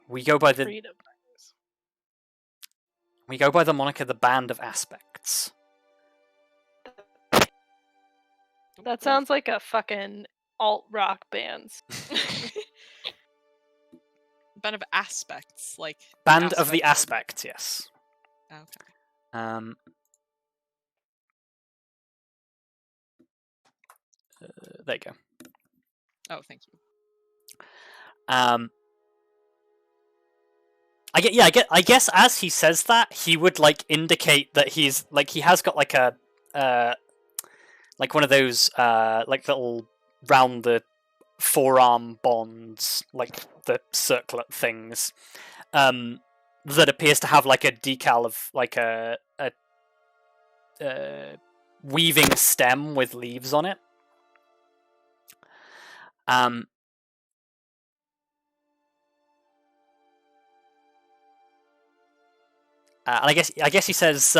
We go by the
Freedom.
moniker the Band of Aspects."
That sounds like a fucking alt rock band.
Band of aspects, like
Band of the
aspect
Aspect, yes.
Okay.
There you go.
Oh, thank you.
I guess as he says that, he would like indicate that he's like he has got like a like one of those like little round the forearm bonds, like the circlet things, that appears to have like a decal of like a weaving stem with leaves on it. And I guess he says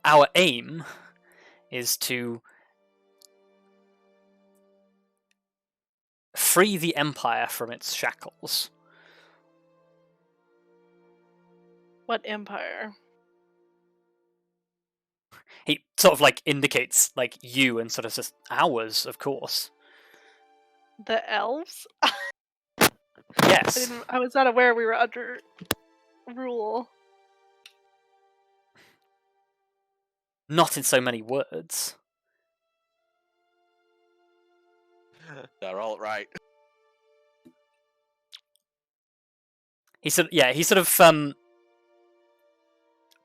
our aim is to free the Empire from its shackles.
What empire?
He sort of like indicates like you and sort of says ours, of course.
The elves?
Yes.
I was not aware we were under rule.
Not in so many words.
they're all right.
He sort of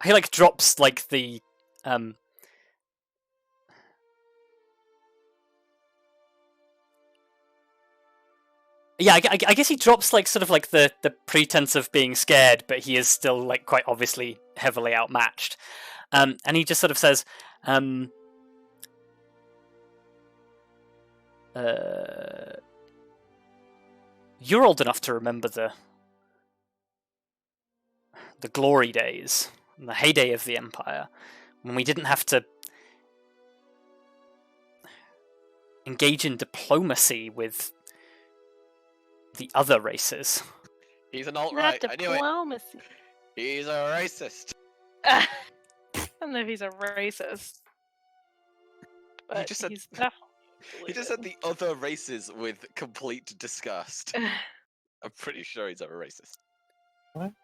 he like drops like the yeah, I guess he drops like sort of like the pretense of being scared, but he is still like quite obviously heavily outmatched. And he just sort of says, "You're old enough to remember the glory days, and the heyday of the Empire, when we didn't have to engage in diplomacy with the other races."
He's an alt
Not
right. I knew it.
diplomacy.
He's a racist.
I don't know if he's a racist. But
just said-
he's definitely.
He just said the other races with complete disgust. I'm pretty sure he's a racist.
Let's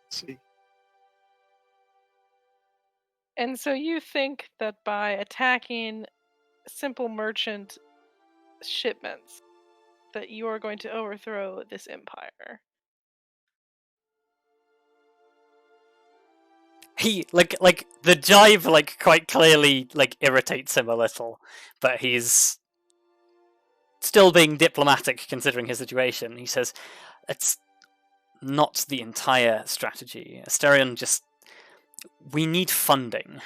see.
And so you think that by attacking simple merchant shipments, that you are going to overthrow this empire.
He like the jibe like quite clearly like irritates him a little, but he's still being diplomatic considering his situation. He says, "It's not the entire strategy. Asterion just we need funding."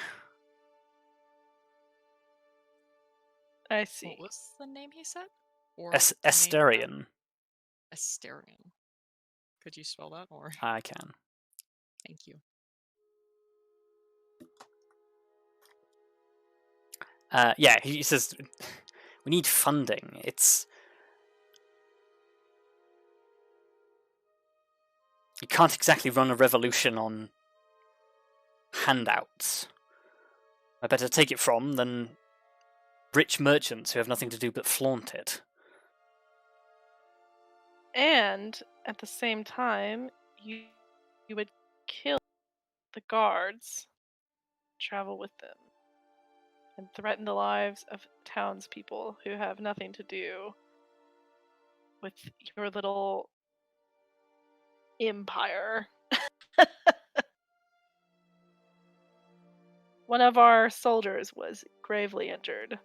I see.
What was the name he said? Or
Asterion.
Asterion. Could you spell that? Or
I can.
thank you.
Yeah, he says we need funding. It's you can't exactly run a revolution on handouts. I better take it from than rich merchants who have nothing to do but flaunt it.
And at the same time, you would kill the guards, travel with them, and threaten the lives of townspeople who have nothing to do with your little empire. One of our soldiers was gravely injured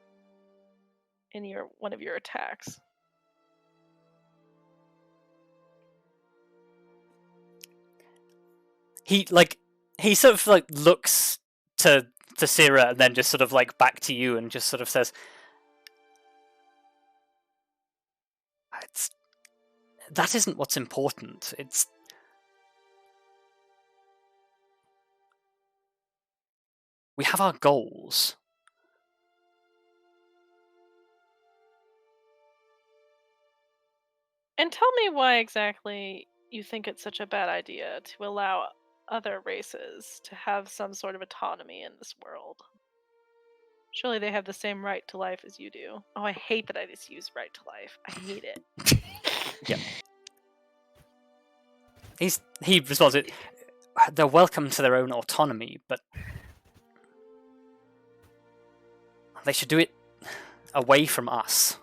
in one of your attacks.
He sort of like looks to Syrah and then just sort of like back to you and just sort of says, that isn't what's important. We have our goals.
And tell me why exactly you think it's such a bad idea to allow other races to have some sort of autonomy in this world. Surely they have the same right to life as you do. Oh, I hate that I just use right to life. I hate it.
Yep. He responds, they're welcome to their own autonomy, but they should do it away from us.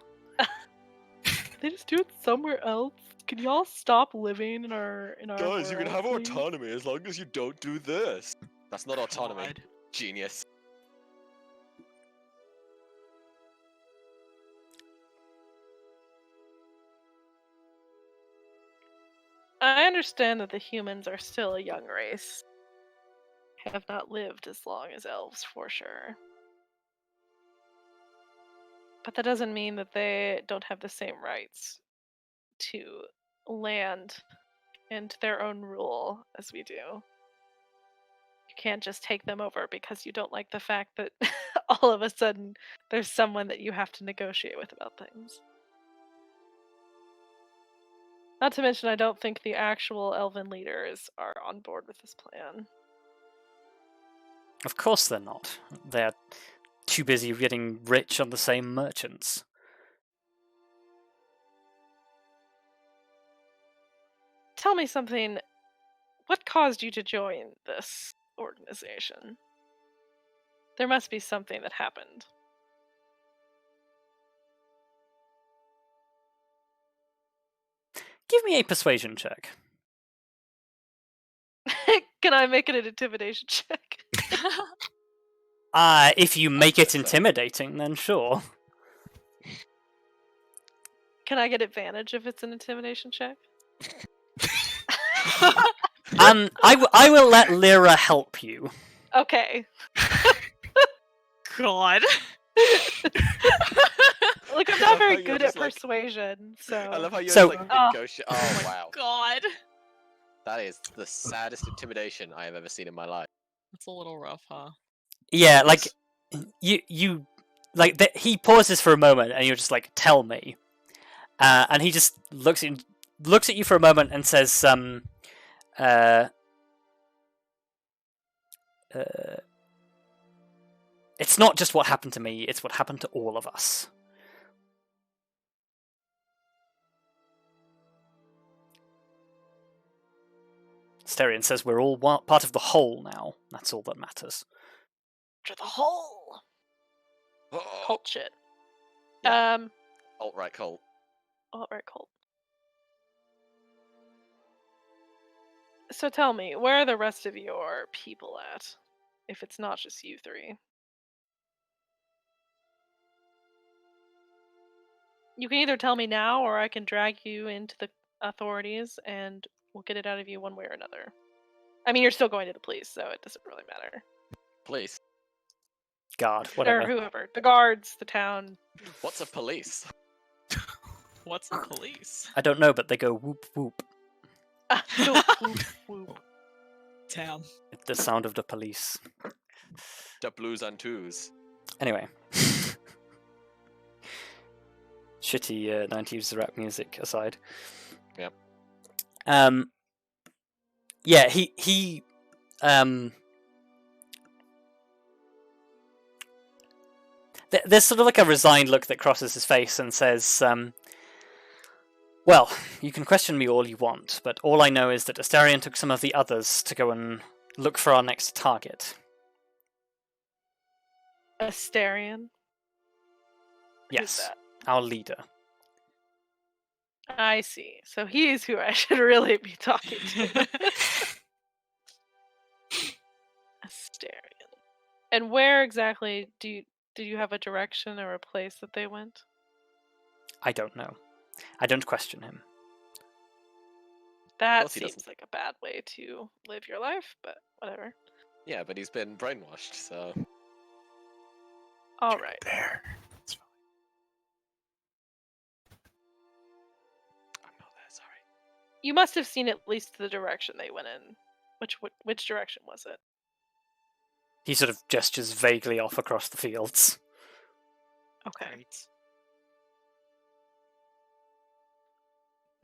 They just do it somewhere else. Can y'all stop living in our
Guys, you can
world,
have
please?
autonomy as long as you don't do this. That's not autonomy.
God.
Genius.
I understand that the humans are still a young race. Have not lived as long as elves, for sure. But that doesn't mean that they don't have the same rights to land and their own rule as we do. You can't just take them over because you don't like the fact that all of a sudden there's someone that you have to negotiate with about things. Not to mention, I don't think the actual elven leaders are on board with this plan.
Of course they're not. They're too busy getting rich on the same merchants.
Tell me something. What caused you to join this organization? There must be something that happened.
Give me a persuasion check.
Can I make it an intimidation check?
If you make it intimidating, then sure.
Can I get advantage if it's an intimidation check?
I will let Lyra help you.
Okay.
God.
Look, I'm
I
not
love
very
how you're
good at
just like-
persuasion, so...
I love how you're
So-
just like
Oh.
negotiate. Oh wow,
God.
that is the saddest intimidation I have ever seen in my life.
That's a little rough, huh?
Yeah, like you like he pauses for a moment, and you're just like, "Tell me," and he just looks at you for a moment and says, "It's not just what happened to me; it's what happened to all of us." Sterion says, "We're all part of the whole now. That's all that matters."
To the whole
Oh,
cult shit.
Yeah. alt-right cult.
Alright, cult. So tell me, where are the rest of your people at? If it's not just you three. You can either tell me now, or I can drag you into the authorities, and we'll get it out of you one way or another. I mean, you're still going to the police, so it doesn't really matter.
Police.
God,
Or
whatever.
whoever. The guards, the town.
What's a police?
What's the police?
I don't know, but they go whoop whoop.
Whoop, whoop.
Damn.
It's the sound of the police.
The blues and twos.
Anyway. Shitty 90s rap music aside.
Yep.
Yeah, he There's sort of like a resigned look that crosses his face and says, well, you can question me all you want, but all I know is that Astarion took some of the others to go and look for our next target.
Astarion? Who's
Yes,
that?
our leader.
I see. So he's who I should really be talking to. Astarion. And where exactly do you have a direction or a place that they went?
I don't know. I don't question him.
That
course he
seems
doesn't.
like a bad way to live your life, but whatever.
Yeah, but he's been brainwashed, so.
All right.
There. It's fine.
I'm not there, sorry.
You must have seen at least the direction they went in. Which direction was it?
He sort of gestures vaguely off across the fields.
Okay.
Great.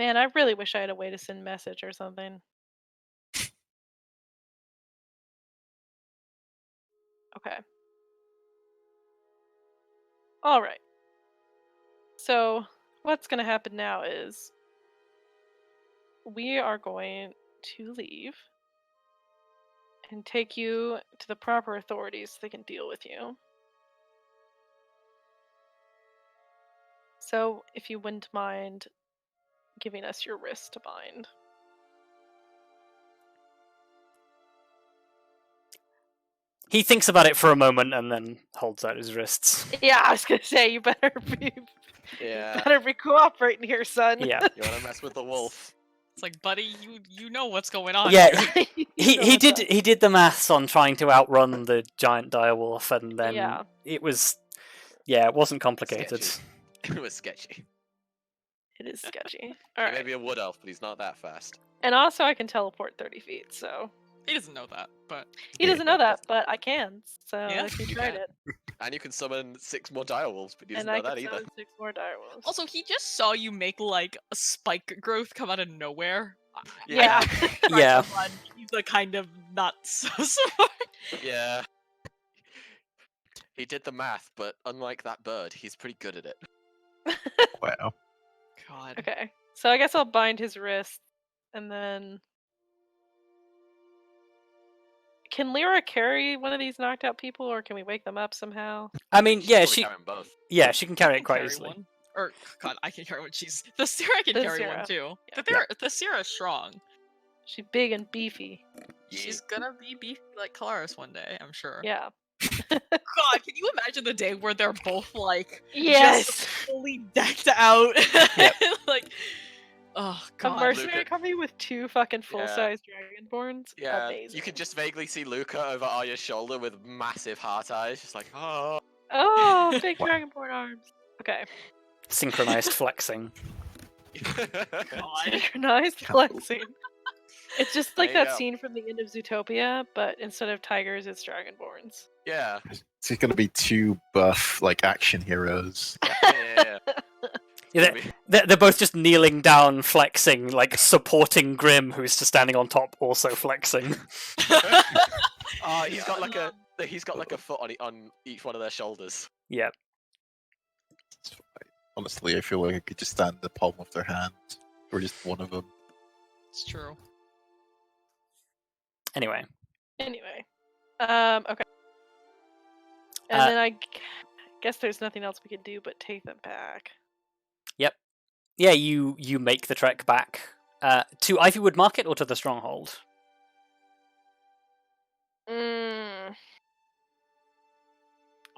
Man, I really wish I had a way to send message or something. Okay. All right. So, what's going to happen now is we are going to leave and take you to the proper authorities so they can deal with you. So, if you wouldn't mind giving us your wrist to bind.
He thinks about it for a moment and then holds out his wrists.
Yeah, I was gonna say you better
Yeah.
be cooperating here, son.
Yeah.
You wanna mess with the wolf?
It's like, buddy, you know what's going on.
Yeah,
here.
he did the maths on trying to outrun the giant direwolf, and then
Yeah.
it wasn't complicated.
Sketchy. It was sketchy.
It is sketchy.
He
All
may
right.
be a wood elf, but he's not that fast.
And also, I can teleport 30 feet, so
He doesn't know that, but
he doesn't know that, but I can. So
Yeah,
if he
you
tried
can.
it,
And you can summon 6 more direwolves, but he doesn't
and I
know that
can
either.
summon 6 more direwolves.
also he just saw you make like a spike growth come out of nowhere.
Yeah.
Trying
Yeah.
to run, he's a kind of not so smart.
Yeah. He did the math, but unlike that bird, he's pretty good at it.
Wow.
God.
Okay. So I guess I'll bind his wrist, and then can Lyra carry one of these knocked out people, or can we wake them up somehow?
I mean,
She's
yeah,
probably
she
carrying both.
can carry
I
it
can
quite
carry
easily.
one. Or God, I can carry one. She's the Syra can
The
carry
Syra.
one too.
Yeah.
The Syra is strong.
She's big and beefy.
She's gonna be beefy like Kelariis one day, I'm sure.
Yeah.
God, can you imagine the day where they're both like just
Yes.
fully decked out?
Yep.
Like, oh
A
God.
mercenary
Luka-
company with 2 fucking full-size dragonborns.
Yeah,
Amazing.
you could just vaguely see Luka over Arya's shoulder with massive heart eyes, just like, oh.
Oh, big
Wow.
dragonborn arms. Okay.
Synchronized flexing.
God.
Synchronized flexing. It's just like
There you
that
go.
scene from the end of Zootopia, but instead of tigers, it's dragonborns.
Yeah.
It's going to be 2 buff, like, action heroes.
Yeah.
Yeah, they're both just kneeling down, flexing, like supporting Grim, who's just standing on top, also flexing.
He's got like a foot on each one of their shoulders.
Yeah.
It's fine. Honestly, I feel like I could just stand in the palm of their hand. Or just one of them.
It's true.
Anyway,
Anyway. Okay. And then I guess there's nothing else we can do but take them back.
yeah, you make the trek back to Ivywood Market or to the Stronghold.
Mm.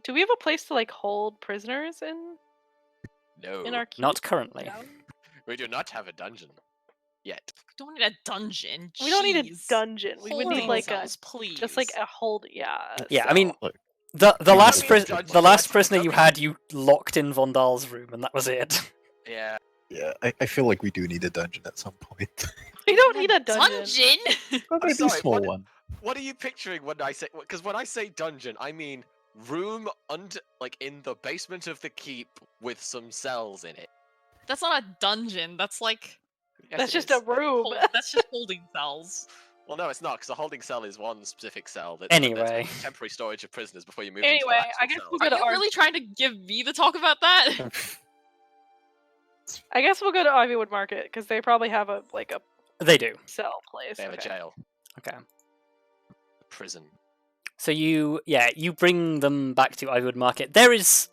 Do we have a place to like hold prisoners in
No,
our keep?
Not currently.
No?
we do not have a dungeon yet.
We don't need a dungeon.
We don't need a
Jeez.
dungeon. We would need
Holding
like
cells, please.
just like a hold. Yeah.
Yeah, I
cell.
mean,
Look,
the
don't
last
need a dungeon,
the last
that's
prisoner you
Utopia.
had, you locked in Vondal's room, and that was it.
Yeah.
yeah, I feel like we do need a dungeon at some point.
we don't need a dungeon.
Dungeon?
Well, maybe
sorry,
a small
what-
one.
What are you picturing when I say? Because when I say dungeon, I mean room under, like in the basement of the keep with some cells in it.
That's not a dungeon. That's like
Yes,
That's
it
just
is.
a room.
that's just holding cells.
Well, no, it's not, because a holding cell is one specific cell. There's
Anyway.
temporary storage of prisoners before you move into
Anyway,
their actual
I guess
cells.
we'll
Are
go to
you really trying to give me the talk about that?
I guess we'll go to Ivywood Market because they probably have a
They do.
cell place.
They have a
Okay.
jail,
Okay.
a prison.
So you bring them back to Ivywood Market. There is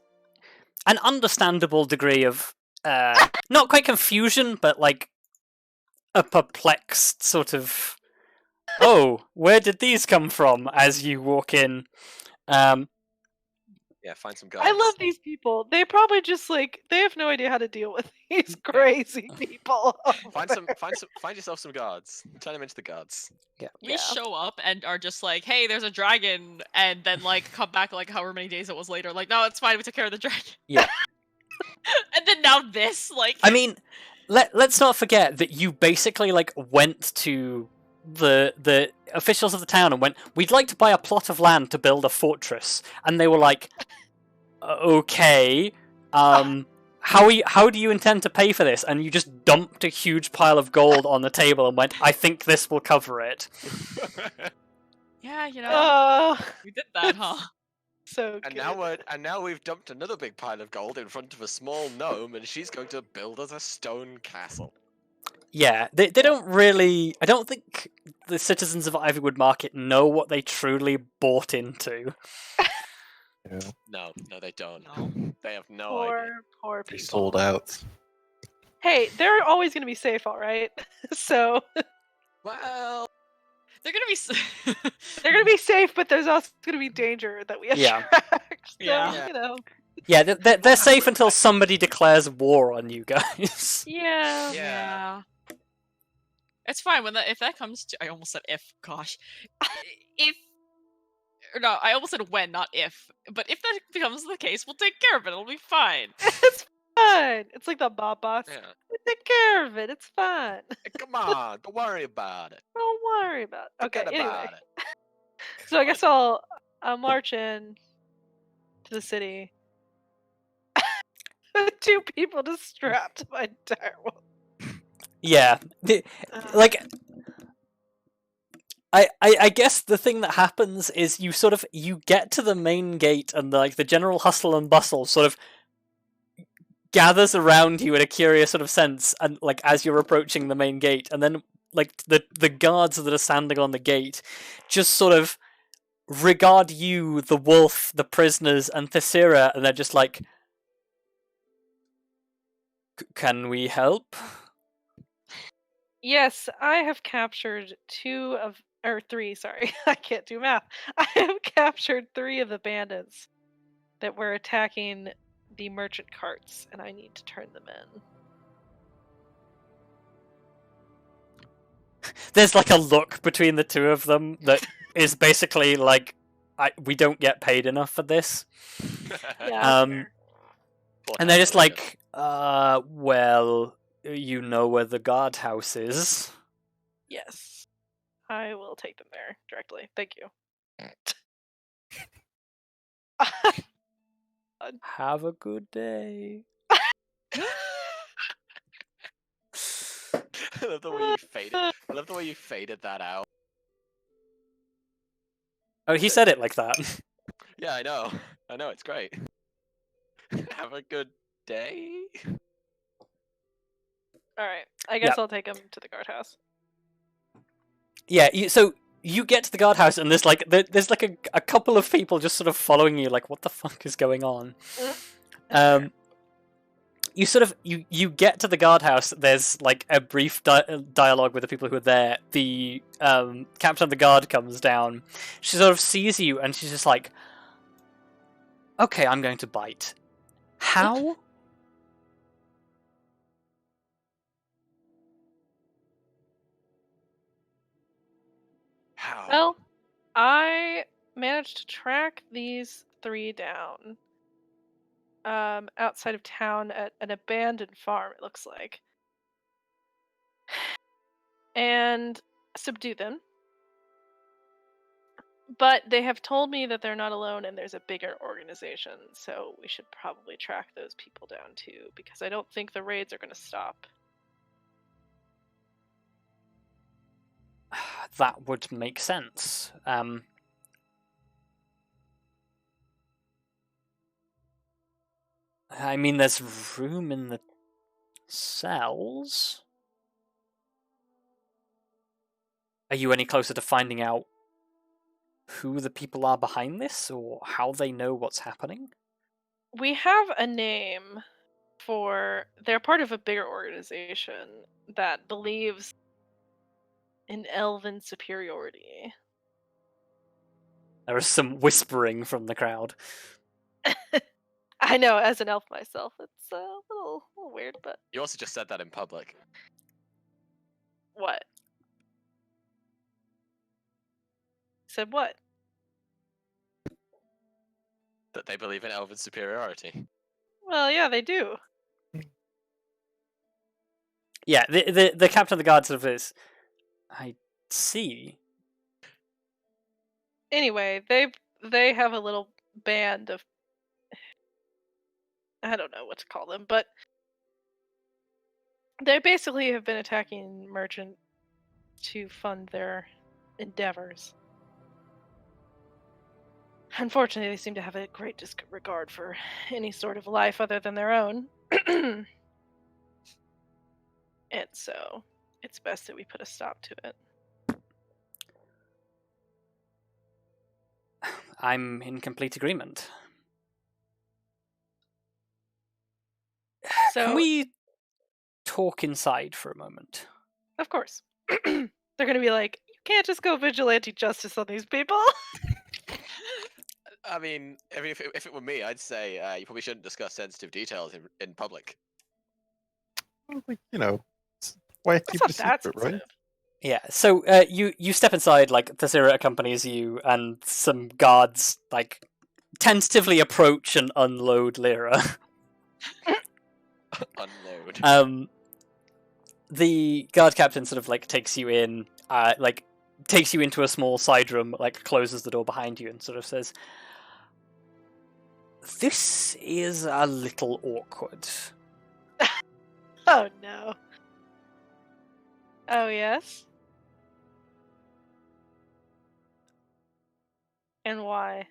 an understandable degree of not quite confusion, but like a perplexed sort of, oh, where did these come from? As you walk in,
Yeah, find some guards.
I love these people. They probably just they have no idea how to deal with these crazy people.
Find yourself some guards. Turn them into the guards.
We
Yeah.
show up and are just like, hey, there's a dragon, and then like come back like however many days it was later, like, no, it's fine, we took care of the dragon.
Yeah.
And then now this, like,
I mean, let's not forget that you basically like went to the officials of the town and went, we'd like to buy a plot of land to build a fortress, and they were like, okay, how do you intend to pay for this? And you just dumped a huge pile of gold on the table and went, I think this will cover it.
yeah, you know,
Oh,
we did that, huh?
so
And
good.
now we've dumped another big pile of gold in front of a small gnome, and she's going to build us a stone castle.
Yeah, they don't really. I don't think the citizens of Ivywood Market know what they truly bought into.
Yeah.
No, they don't.
No.
They have no idea.
Poor
They
people.
sold out.
Hey, they're always gonna be safe, all right. So
Well,
They're gonna be.
they're gonna be safe, but there's also gonna be danger that we
Yeah.
attract. So,
Yeah.
you know.
Yeah, they're safe until somebody declares war on you guys.
Yeah.
Yeah. It's fine if that comes to. I almost said if. Gosh, if. Or no, I almost said when, not if. But if that becomes the case, we'll take care of it. It'll be fine.
It's fine. It's like the Bob Boss.
yeah.
We take care of it. It's fine.
Hey, come on, don't worry about it.
Don't worry about it. Okay,
Forget
anyway.
about it.
So I guess I'll march in to the city. Two people just strapped to my entire wall.
Yeah, like I guess the thing that happens is you get to the main gate and the general hustle and bustle sort of gathers around you in a curious sort of sense, and like as you're approaching the main gate, and then like the guards that are standing on the gate just sort of regard you, the wolf, the prisoners, and Tallithsyr, and they're just like, can we help?
Yes, I have captured three, sorry, I can't do math. I have captured 3 of the bandits that were attacking the merchant carts, and I need to turn them in.
There's like a look between the two of them that is basically like, we don't get paid enough for this.
Yeah,
Um, And they're just like, well, you know where the guardhouse is.
yes. I will take them there directly. Thank you.
Have a good day.
I love the way you faded. I love the way you faded that out.
Oh, he said it like that.
Yeah, I know. It's great. Have a good day.
Alright, I guess
Yep.
I'll take them to the guardhouse.
Yeah, so you get to the guardhouse and there's like a couple of people just sort of following you, like, what the fuck is going on? You sort of you get to the guardhouse. There's like a brief dialogue with the people who are there. The captain of the guard comes down. She sort of sees you and she's just like, okay, I'm going to bite. How?
How?
Well, I managed to track these 3 down outside of town at an abandoned farm, it looks like, and subdue them. But they have told me that they're not alone and there's a bigger organization, so we should probably track those people down too, because I don't think the raids are going to stop.
that would make sense. I mean, there's room in the cells. Are you any closer to finding out who the people are behind this, or how they know what's happening?
We have a name for... They're part of a bigger organization that believes in elven superiority.
There is some whispering from the crowd.
I know, as an elf myself, it's a little weird, but...
You also just said that in public.
What? Said what?
That they believe in elven superiority.
Well, yeah, they do.
Yeah, the captain of the guard sort of is. I see.
Anyway, they have a little band of... I don't know what to call them, but they basically have been attacking merchant to fund their endeavors. Unfortunately, they seem to have a great disregard for any sort of life other than their own. And so, it's best that we put a stop to it.
I'm in complete agreement.
So,
Can we talk inside for a moment?
of course, they're going to be like, you can't just go vigilante justice on these people.
I mean, if it were me, I'd say you probably shouldn't discuss sensitive details in public.
You know, why
That's
keep
not
it a
that
secret, right?
sensitive.
Yeah, so you step inside, like, Tallithsyr accompanies you, and some guards, like, tentatively approach and unload Lyra.
Unload.
The guard captain sort of, like, takes you in, takes you into a small side room, like, closes the door behind you and sort of says, "This is a little awkward."
Oh no. Oh yes? And why?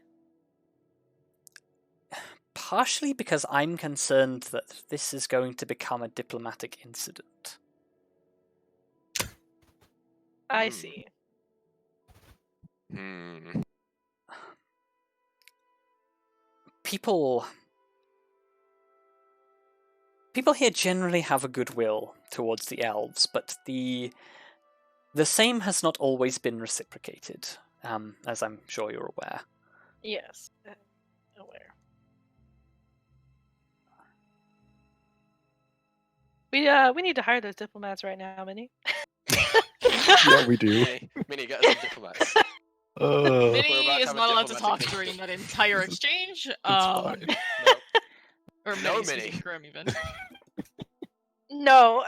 Partially because I'm concerned that this is going to become a diplomatic incident.
I see.
Hmm.
People here generally have a goodwill towards the elves, but the same has not always been reciprocated, as I'm sure you're aware.
Yes. Aware. We need to hire those diplomats right now, Minnie.
Yeah, we do.
Minnie, get us some diplomats.
Uh,
Minnie
about to
is
have a
not allowed to
diplomatic
talk during
meeting.
that entire exchange.
fine.
No.
Or
No,
Minnie, excuse
Minnie.
me, Grim even.
No.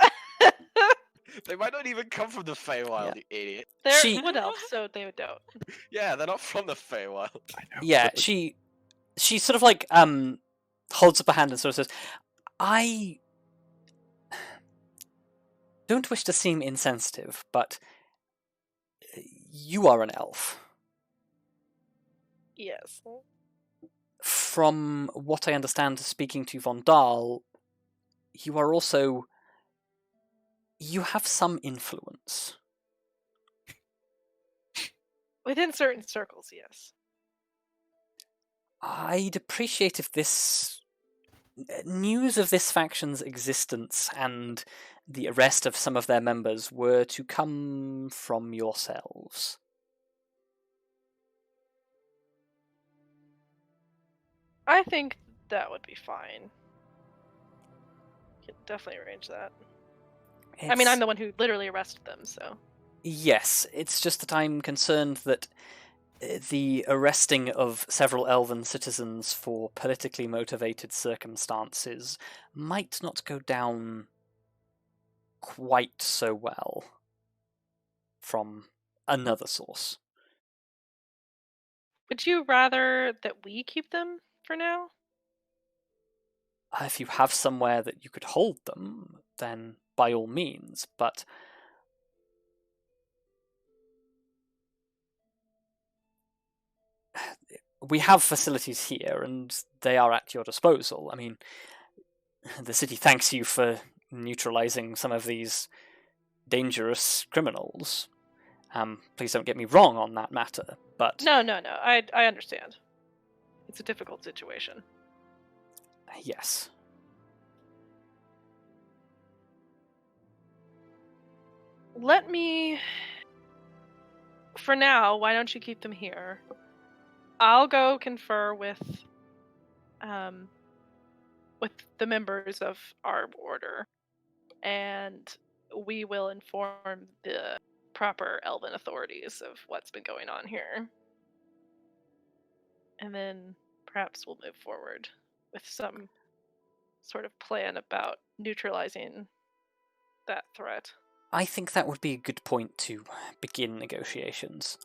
They might not even come from the Feywild, you idiot.
They're
She-
wood elves, so they don't.
Yeah, they're not from the Feywild.
I know.
Yeah,
but,
she sort of like holds up a hand and sort of says, "I don't wish to seem insensitive, but you are an elf.
Yes.
From what I understand, speaking to Von Dahl, you are also... you have some influence."
Within certain circles, yes.
I'd appreciate if this news of this faction's existence and the arrest of some of their members were to come from yourselves.
I think that would be fine. Can definitely arrange that. I mean, I'm the one who literally arrested them, so.
Yes, it's just that I'm concerned that the arresting of several elven citizens for politically motivated circumstances might not go down quite so well from another source.
Would you rather that we keep them for now?
If you have somewhere that you could hold them, then by all means, but we have facilities here, and they are at your disposal. I mean, the city thanks you for neutralizing some of these dangerous criminals. Please don't get me wrong on that matter, but...
No. I understand. It's a difficult situation.
Yes.
Let me... For now, why don't you keep them here? I'll go confer with the members of our order, and we will inform the proper elven authorities of what's been going on here. And then perhaps we'll move forward with some sort of plan about neutralizing that threat.
I think that would be a good point to begin negotiations.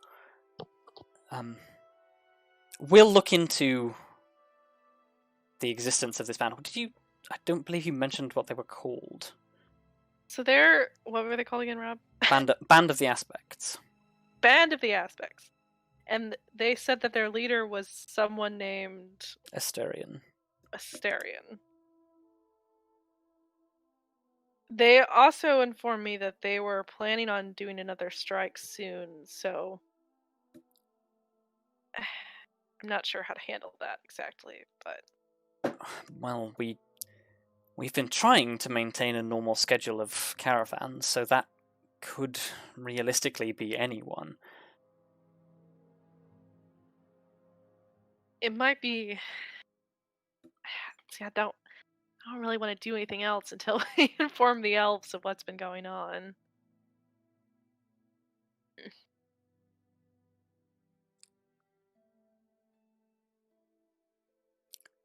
We'll look into the existence of this band. I don't believe you mentioned what they were called.
So what were they called again, Rob?
Band of the Aspects.
Band of the Aspects. And they said that their leader was someone named...
Asterion.
They also informed me that they were planning on doing another strike soon, so... I'm not sure how to handle that exactly, but...
Well, we've been trying to maintain a normal schedule of caravans, so that could realistically be anyone.
It might be... See, I don't really want to do anything else until we inform the elves of what's been going on.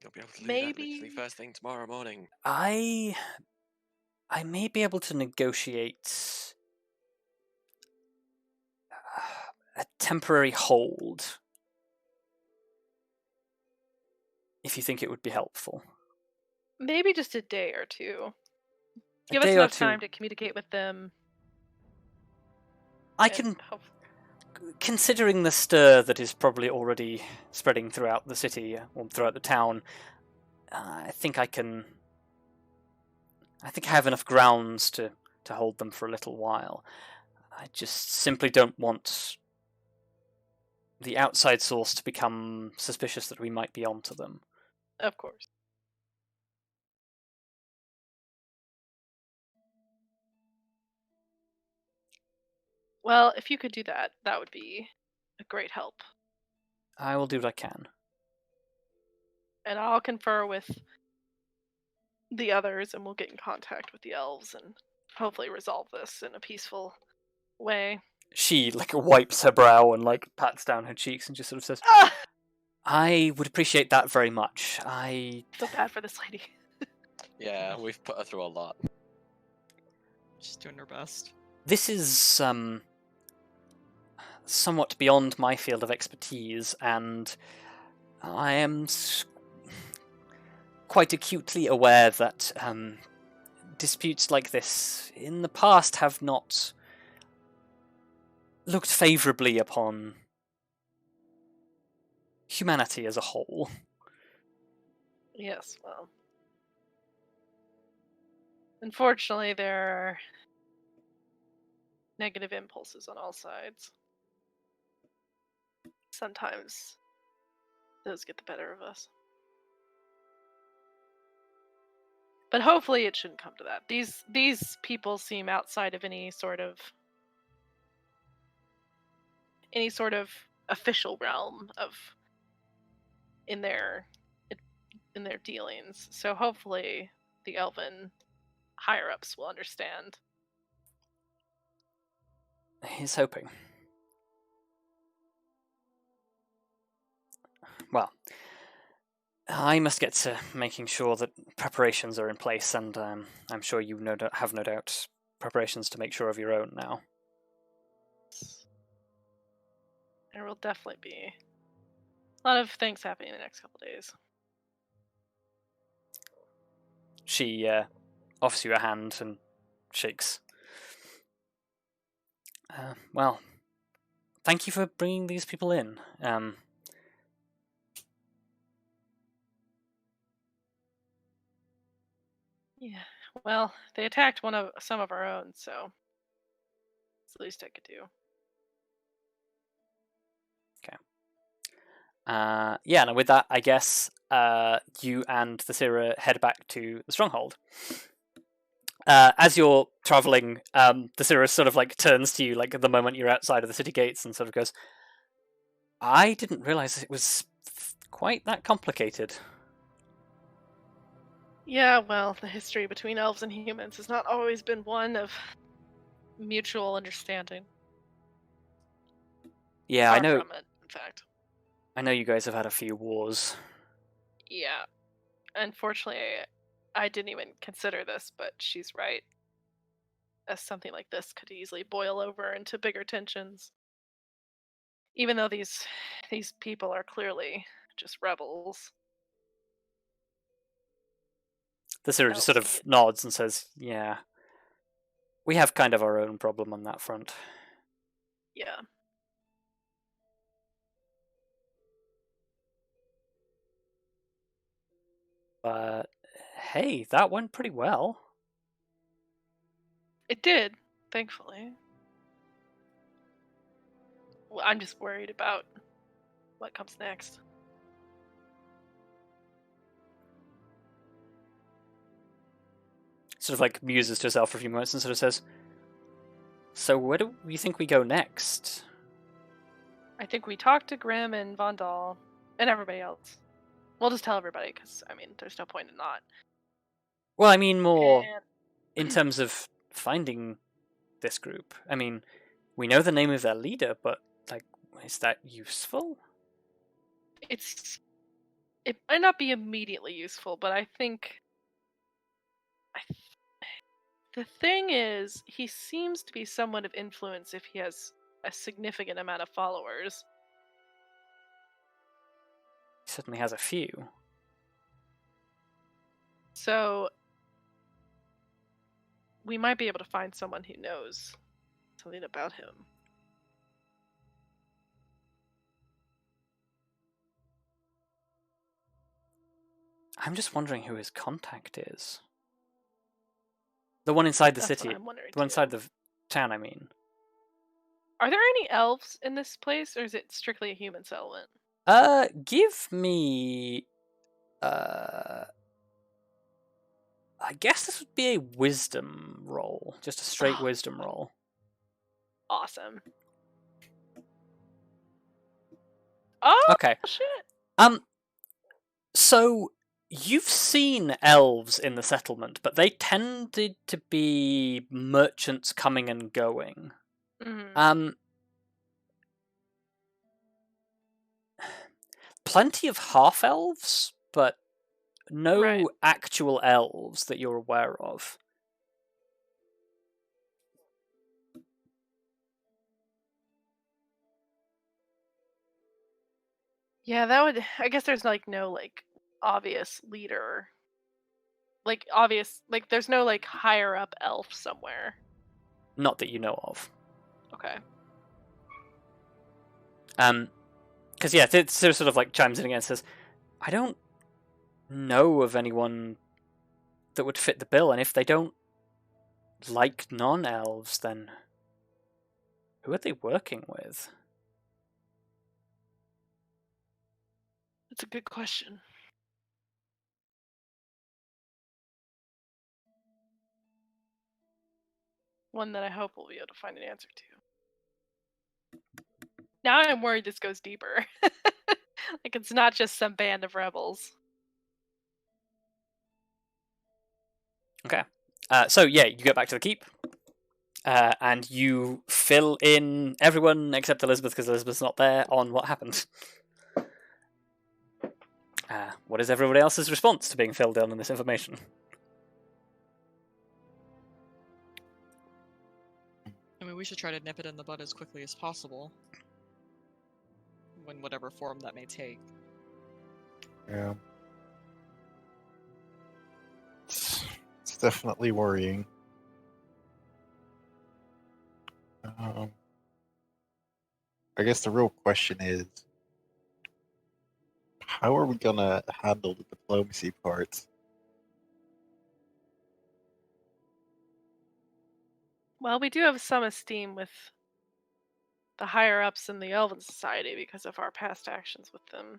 You'll be able to do
Maybe...
that literally first thing tomorrow morning.
I may be able to negotiate a temporary hold, if you think it would be helpful.
Maybe just a day or two. Give
A
us
day or
enough
two.
time to communicate with them.
I can, considering the stir that is probably already spreading throughout the city, or throughout the town, I think I have enough grounds to hold them for a little while. I just simply don't want the outside source to become suspicious that we might be onto them.
Of course. Well, if you could do that, that would be a great help.
I will do what I can.
And I'll confer with the others, and we'll get in contact with the elves and hopefully resolve this in a peaceful way.
She wipes her brow and pats down her cheeks and just sort of says,
Ah!
I would appreciate that very much. I
feel bad for this lady.
Yeah, we've put her through a lot.
She's doing her best.
This is somewhat beyond my field of expertise, and I am quite acutely aware that disputes like this in the past have not looked favourably upon humanity as a whole.
Yes, well. Unfortunately, there are negative impulses on all sides. Sometimes those get the better of us. But hopefully it shouldn't come to that. These people seem outside of any sort of official realm of in their dealings. So hopefully the elven higher ups will understand.
He's hoping. Well, I must get to making sure that preparations are in place, and I'm sure you have no doubt preparations to make sure of your own now.
There will definitely be a lot of things happening in the next couple days.
She offers you a hand and shakes. Well, thank you for bringing these people in.
Yeah. Well, they attacked some of our own, so it's the least I could do.
Yeah, and with that, I guess you and the Sira head back to the stronghold. As you're traveling, the Sira sort of like turns to you, like at the moment you're outside of the city gates, and sort of goes, "I didn't realize it was quite that complicated."
Yeah, well, the history between elves and humans has not always been one of mutual understanding.
Yeah, I
Far
know.
from it, in fact.
I know you guys have had a few wars.
Yeah. Unfortunately, I didn't even consider this, but she's right. As something like this could easily boil over into bigger tensions. Even though these people are clearly just rebels.
The Sira just sort of nods and says, "Yeah, we have kind of our own problem on that front."
Yeah.
But hey, that went pretty well.
It did, thankfully. Well, I'm just worried about what comes next.
Sort of like muses to herself for a few moments and sort of says, "So where do you think we go next?"
I think we talked to Grimm and Vondal and everybody else. We'll just tell everybody, because, I mean, there's no point in not.
Well, I mean more
And
in terms of finding this group. I mean, we know the name of their leader, but like, is that useful?
it might not be immediately useful, but I think the thing is, he seems to be somewhat of influence if he has a significant amount of followers.
He certainly has a few.
So we might be able to find someone who knows something about him.
I'm just wondering who his contact is. The one inside the
That's
city.
what I'm wondering
The one
too.
inside the town, I mean.
Are there any elves in this place, or is it strictly a human settlement?
Give me... I guess this would be a wisdom roll. Just a straight wisdom roll.
Awesome. Oh,
Okay.
shit!
So you've seen elves in the settlement, but they tended to be merchants coming and going.
Mm-hmm.
Plenty of half elves, but no
Right.
actual elves that you're aware of.
Yeah, that would. I guess there's like no like obvious leader. Like obvious, like there's no like higher up elf somewhere.
Not that you know of.
Okay.
Because yeah, it sort of like chimes in again and says, I don't know of anyone that would fit the bill, and if they don't like non-elves, then who are they working with?
That's a good question. One that I hope we'll be able to find an answer to. Now I'm worried this goes deeper. Like it's not just some band of rebels.
Okay. So yeah, you get back to the keep, and you fill in everyone except Elizabeth, because Elizabeth's not there, on what happened. What is everybody else's response to being filled in on this information?
I mean, we should try to nip it in the bud as quickly as possible. In whatever form that may take.
Yeah. It's definitely worrying. I guess the real question is, how are we gonna handle the diplomacy part?
Well, we do have some esteem with the higher ups in the Elven Society because of our past actions with them.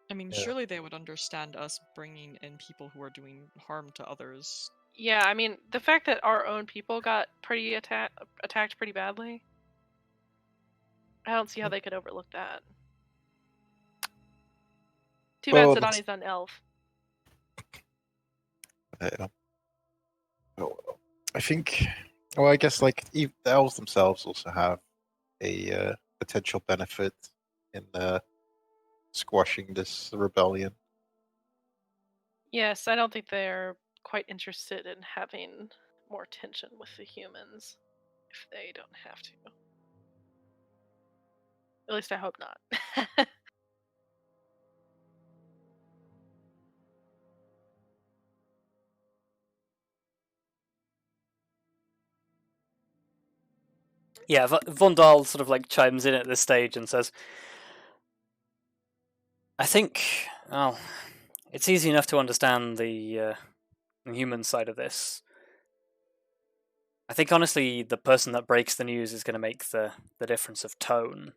I mean,
Yeah.
surely they would understand us bringing in people who are doing harm to others.
Yeah, I mean, the fact that our own people got pretty attacked pretty badly, I don't see how they could overlook that. Too bad
Well,
Sidani's an elf.
Oh, I think. Well, I guess like the elves themselves also have a potential benefit in squashing this rebellion.
Yes, I don't think they're quite interested in having more tension with the humans if they don't have to. At least I hope not.
Yeah, Vondal sort of like chimes in at this stage and says, I think, well, it's easy enough to understand the human side of this. I think honestly, the person that breaks the news is going to make the difference of tone.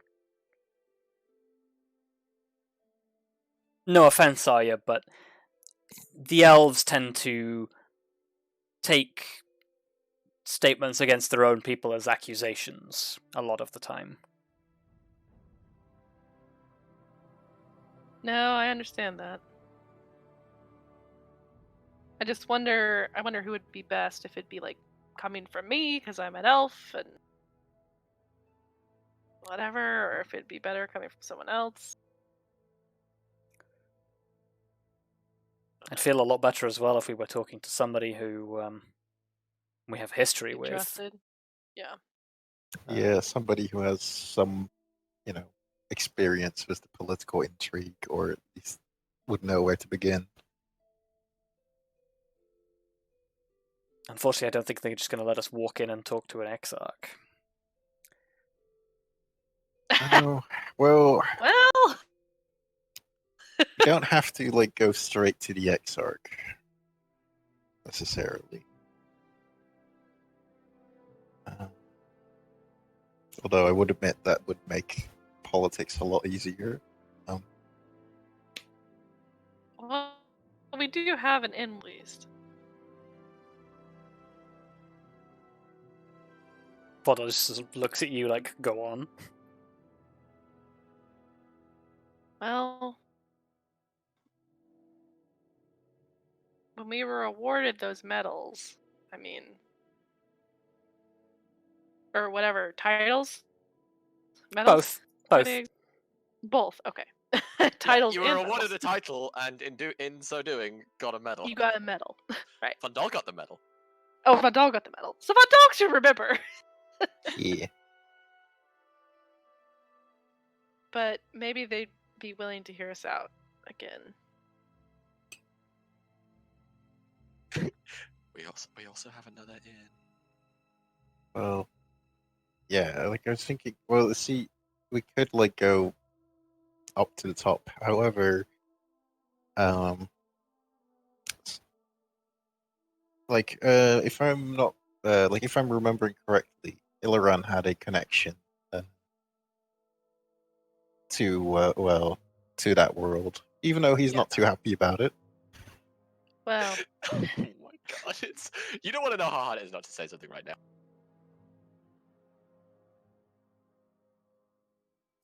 No offense, Arya, but the elves tend to take statements against their own people as accusations a lot of the time.
No, I understand that. I just wonder. I wonder who would be best, if it'd be like coming from me because I'm an elf and whatever, or if it'd be better coming from someone else.
I'd feel a lot better as well if we were talking to somebody who we have history
Be
with.
trusted. Yeah.
Yeah, somebody who has some, experience with the political intrigue, or at least would know where to begin.
Unfortunately, I don't think they're just going to let us walk in and talk to an exarch.
Oh, well,
Well.
you don't have to go straight to the Exarch necessarily. Although I would admit that would make politics a lot easier.
Well, we do have an in least.
Vondal just looks at you like, go on.
Well, when we were awarded those medals, I mean, or whatever, titles? Medals?
Both.
Both, okay.
Yeah,
Titles
you were
and
awarded
medals.
a title, and in so doing, got a medal.
You got a medal. Right.
Vandal got the medal.
Oh, Vandal got the medal. So Vandal should remember.
Yeah.
But maybe they'd be willing to hear us out again.
We also have another in.
Well, yeah, I was thinking, well, see, we could go up to the top. However, if I'm not, if I'm remembering correctly, Ilaran had a connection to that world, even though he's not too happy about it.
Well,
Oh my god, you don't want to know how hard it is not to say something right now.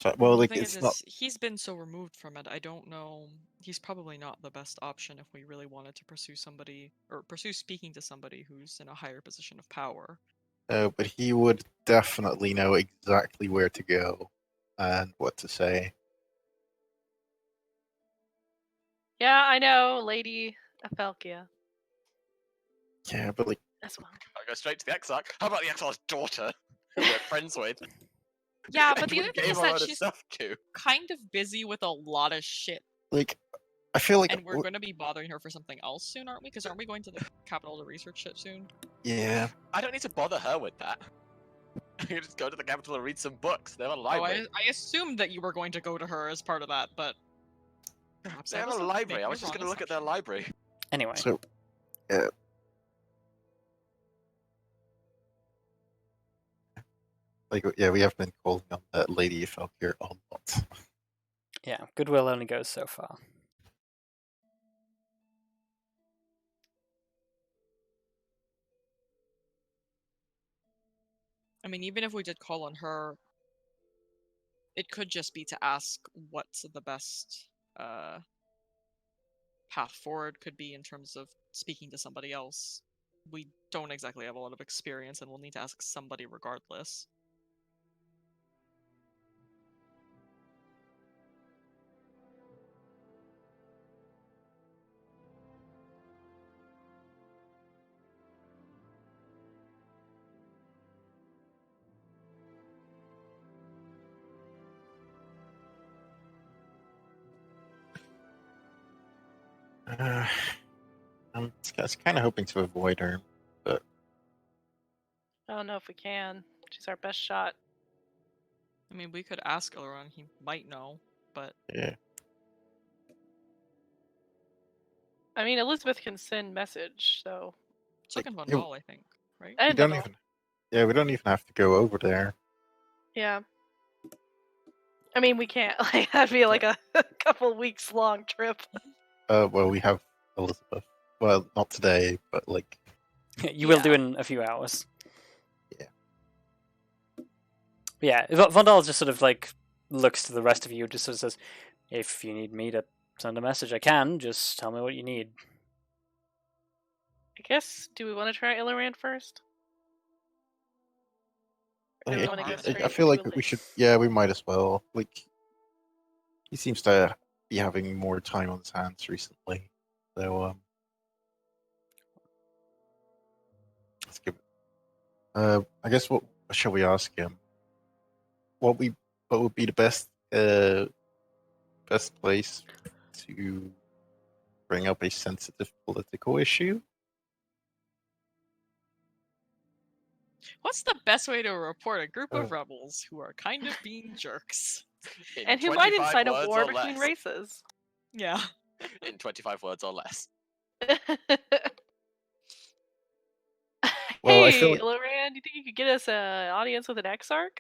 So, well,
The thing
it's
is,
not.
he's been so removed from it. I don't know. He's probably not the best option if we really wanted to pursue somebody or pursue speaking to somebody who's in a higher position of power.
But he would definitely know exactly where to go and what to say.
yeah, I know, Lady Aphelkia
Yeah, but
as well.
I'll go straight to the Exarch. How about the Exarch's daughter, who we're friends with?
Yeah, but
And
the
we
other thing
gave
is
a
that
load of
she's
stuff to.
kind of busy with a lot of shit,
I feel like
and we're going to be bothering her for something else soon, aren't we? Because aren't we going to the capital to research shit soon?
yeah.
I don't need to bother her with that. I can just go to the capital and read some books. They have a
Oh,
library.
I assumed that you were going to go to her as part of that, but perhaps
They
I
have
was
a library.
making
I
a
was just
wrong
going to look at their
assumption.
library.
Anyway,
So, like yeah, we have been calling on that Lady Falkir a lot.
Yeah, goodwill only goes so far.
I mean, even if we did call on her, it could just be to ask what's the best path forward could be in terms of speaking to somebody else. We don't exactly have a lot of experience, and we'll need to ask somebody regardless.
I'm kind of hoping to avoid her, but
I don't know if we can. She's our best shot.
I mean, we could ask Elrond, he might know, but
yeah,
I mean, Elizabeth can send message, so.
it's looking Von
you-
Dahl, I think, right?
I
we
didn't
don't
know.
even. Yeah, we don't even have to go over there.
Yeah. I mean, we can't. Like, that'd be like a couple weeks long trip.
Well, we have Elizabeth. Well, not today, but like,
You will do
Yeah.
in a few hours.
Yeah.
Yeah, Vondal just sort of like looks to the rest of you, just sort of says, "If you need me to send a message, I can. Just tell me what you need."
I guess. Do we want to try Illiran first? Or do we
I,
want to go
I
straight
I feel like
to
we should. Yeah, we might as well. Like, he seems to be having more time on his hands recently, so let's give it. I guess what shall we ask him? What would be the best place to bring up a sensitive political issue?
What's the best way to report a group
Oh.
of rebels who are kind of being jerks?
In
And who might
25
incite a
words
war
or
between
less.
races.
Yeah.
In 25 words or less.
Well, I
Hey,
feel like-
Illiran, do you think you could get us an audience with an Exarch?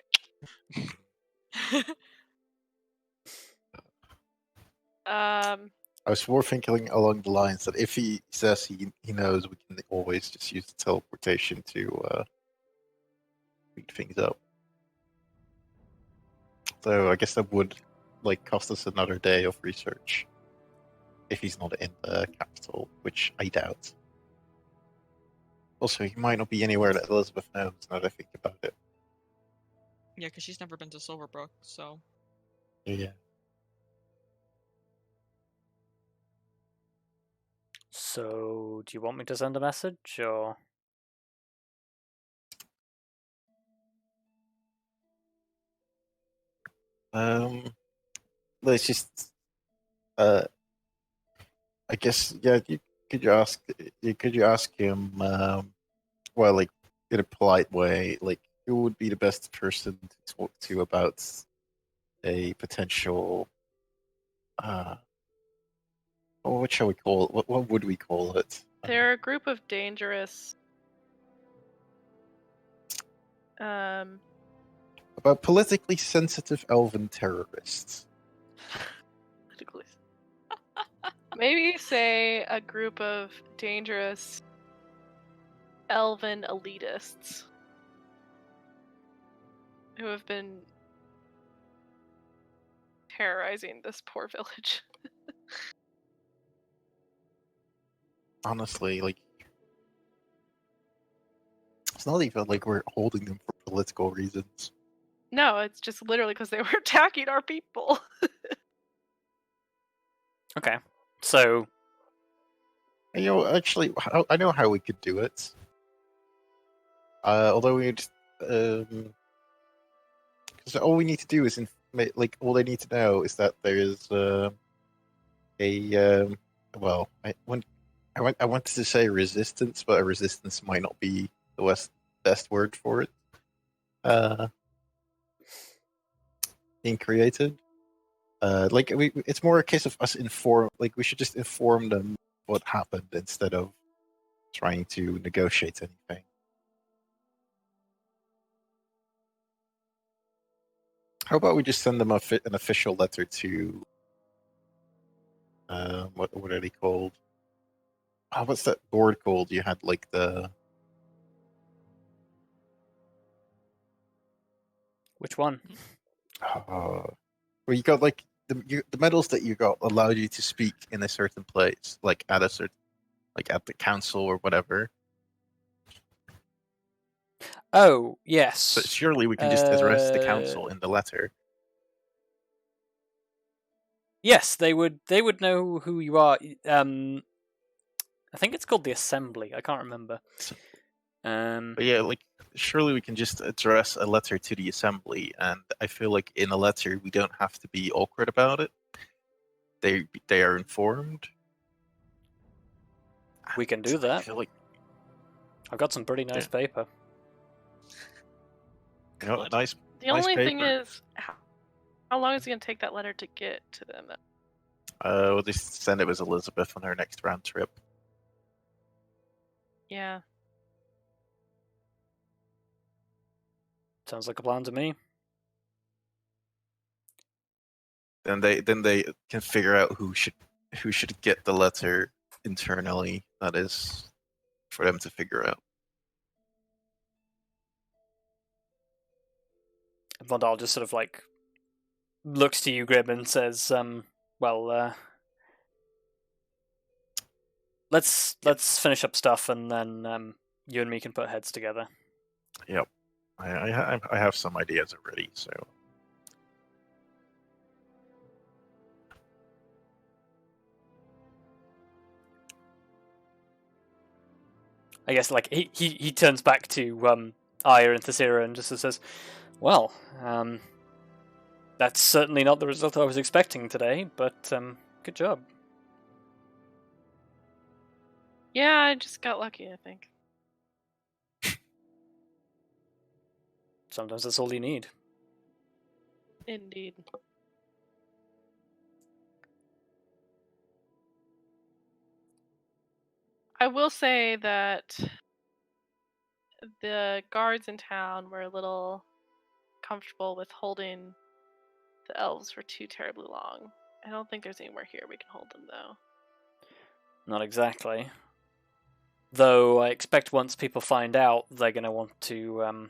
I was more thinking along the lines that if he says he knows, we can always just use the teleportation to speed things up. So I guess that would like cost us another day of research if he's not in the capital, which I doubt. Also, he might not be anywhere that Elizabeth knows. Now that I think about it.
Yeah, because she's never been to Silverbrook, so.
Yeah.
So, do you want me to send a message, or?
Let's just. I guess yeah. Could you ask him? Well, like in a polite way, like who would be the best person to talk to about a potential. What shall we call it? What would we call it?
They're a group of dangerous.
About politically sensitive elven terrorists.
Maybe say a group of dangerous elven elitists who have been terrorizing this poor village.
Honestly, like it's not even like we're holding them for political reasons.
No, it's just literally because they were attacking our people.
Okay, so
And, actually, I know how we could do it. Although we'd, because all we need to do is, like, all they need to know is that there is well, I wanted to say resistance, but a resistance might not be the best word for it. Being created. Like it's more a case of us we should just inform them what happened instead of trying to negotiate anything. How about we just send them an official letter to what are they called? Oh, what's that board called? You had like the
Which one?
well, you got like the medals that you got allowed you to speak in a certain place, like at a certain, like at the council or whatever.
Oh, yes.
So surely we can just address the council in the letter.
Yes, they would know who you are. I think it's called the Assembly. I can't remember.
But yeah, like surely we can just address a letter to the assembly, and I feel like in a letter we don't have to be awkward about it. They are informed.
We can do
I
that.
feel like
I've got some pretty nice paper.
nice.
The only thing
paper.
is, how long is it going to take that letter to get to them?
We'll just send it with Elizabeth on her next round trip.
Yeah.
Sounds like a plan to me.
Then they can figure out who should get the letter internally. That is for them to figure out.
Vondal just sort of like looks to you, Grim, and says, well, let's finish up stuff, and then you and me can put heads together.
Yep, I have some ideas already. So
I guess like he turns back to Arya and Tallithsyr and just says, well, that's certainly not the result I was expecting today, but good job.
Yeah, I just got lucky, I think.
Sometimes that's all you need.
Indeed. I will say that the guards in town were a little comfortable with holding the elves for too terribly long. I don't think there's anywhere here we can hold them, though.
Not exactly. Though I expect once people find out, they're going to want to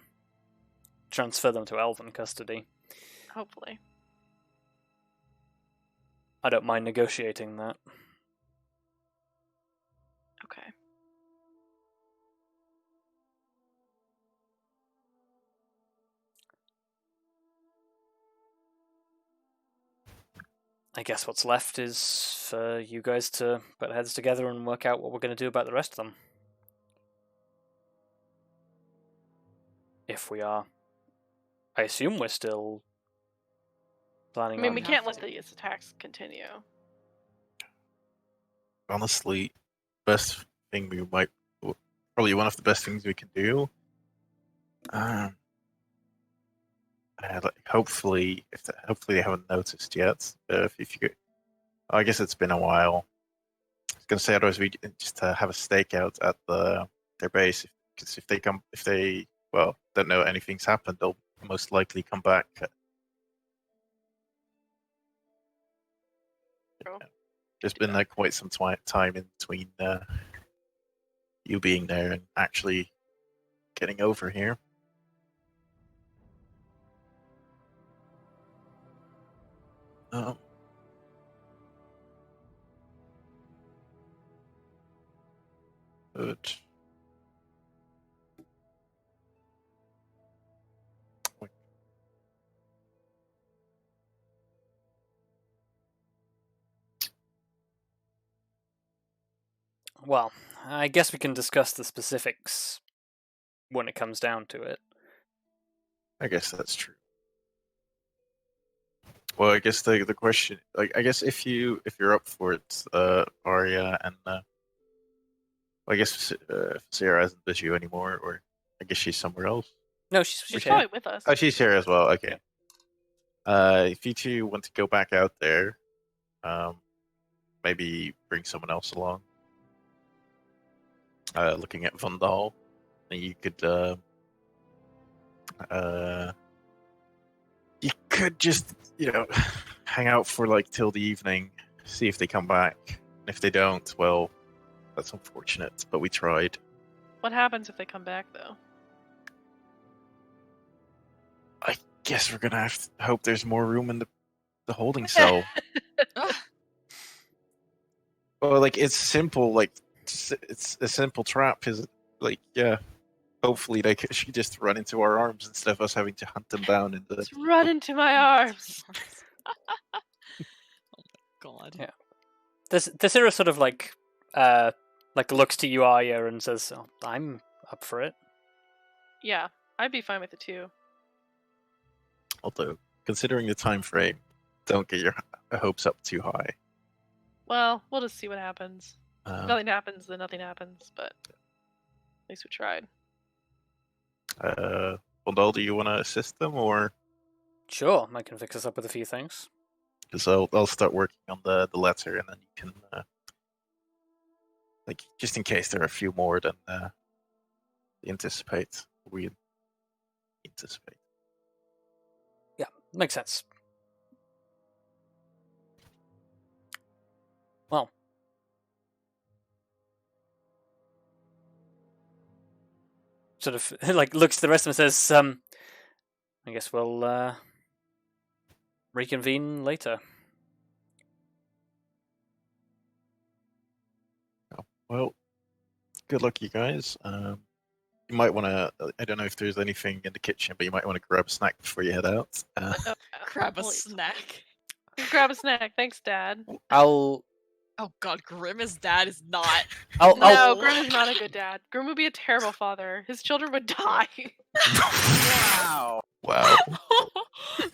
transfer them to Elven custody.
Hopefully.
I don't mind negotiating that.
Okay.
I guess what's left is for you guys to put heads together and work out what we're going to do about the rest of them. If we are. I assume we're still planning on...
I mean, we can't let these attacks continue.
honestly, best thing we might probably one of the best things we can do. Hopefully they haven't noticed yet. If you, I guess it's been a while. I was gonna say otherwise we just have a stakeout at their base, because if they don't know anything's happened, they'll most likely come back.
True.
There's been quite some time in between you being there and actually getting over here. Good.
Well, I guess we can discuss the specifics when it comes down to it.
I guess that's true. Well, I guess the question, I guess if you're up for it, Arya, and I guess Sarah isn't with you anymore, or I guess she's somewhere else.
No, she's
She's
here.
probably with us.
Oh, she's here as well. Okay. If you two want to go back out there, maybe bring someone else along. Looking at Vondal, and you could could just, hang out for like till the evening, see if they come back. And if they don't, well, that's unfortunate, but we tried.
What happens if they come back, though?
I guess we're gonna have to hope there's more room in the holding cell. Well, like, it's simple, like, it's a simple trap, is like, yeah. Hopefully they should just run into our arms instead of us having to hunt them down in the...
Just run into my arms!
Oh my god.
Yeah. Tallithsyr sort of like looks to you, Arya, and says, oh, I'm up for it.
Yeah, I'd be fine with it too.
Although, considering the time frame, don't get your hopes up too high.
Well, we'll just see what happens. If
Um,
nothing happens, then nothing happens, but at least we tried.
Bondal, do you want to assist them, or...
Sure, I can fix us up with a few things.
Because I'll start working on the letter, and then you can... just in case there are a few more than we anticipate.
Yeah, makes sense. Well. Sort of like looks to the rest of them and says, I guess we'll reconvene later.
Well, good luck, you guys. You might want to... I don't know if there's anything in the kitchen, but you might want to grab a snack before you head out.
Grab a
Holy-
snack.
Grab a snack. Thanks, Dad.
I'll
Oh god, Grim as dad is not.
No, Grim is not a good dad. Grim would be a terrible father. His children would die.
Wow.
Wow.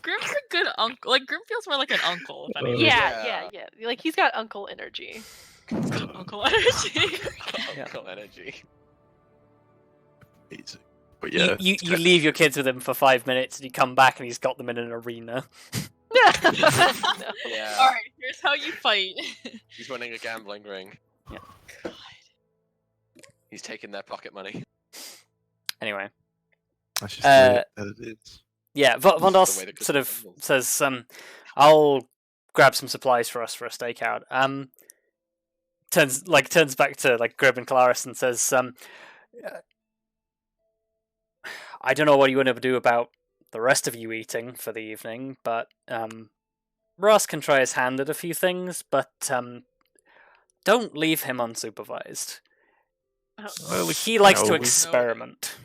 Grim's a good uncle. Like, Grim feels more like an uncle, if anything.
Yeah. Like, he's got uncle energy.
He's got uncle energy.
Uncle energy.
Amazing. But yeah,
you leave your kids with him for 5 minutes and you come back and he's got them in an arena.
No.
Yeah.
Alright, here's how you fight.
He's running a gambling ring.
Yeah.
God.
He's taking their pocket money.
Anyway.
that's just the way that it is.
Yeah, Von
That's the way the good
sort of
criminals-
says, I'll grab some supplies for us for a stakeout. Turns back to like Grim and Kelariis and says, I don't know what you want to do about the rest of you eating for the evening, but Ross can try his hand at a few things, but don't leave him unsupervised.
Well,
He likes to
we-
experiment.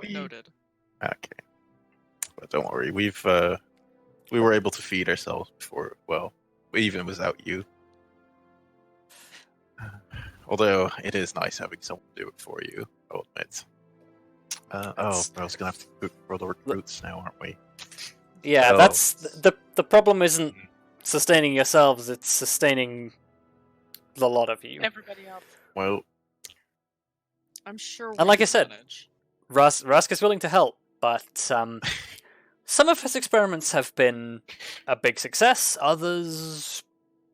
Noted.
Okay. But don't worry, we were able to feed ourselves before, well, even without you. Although it is nice having someone do it for you, I'll admit. I was gonna have to cook for the recruits now, aren't we?
Yeah,
So-
that's the problem. Isn't sustaining yourselves; it's sustaining the lot of you.
Everybody else.
Well,
I'm sure.
And like
we
I said-
can manage.
Rusk is willing to help, but some of his experiments have been a big success. Others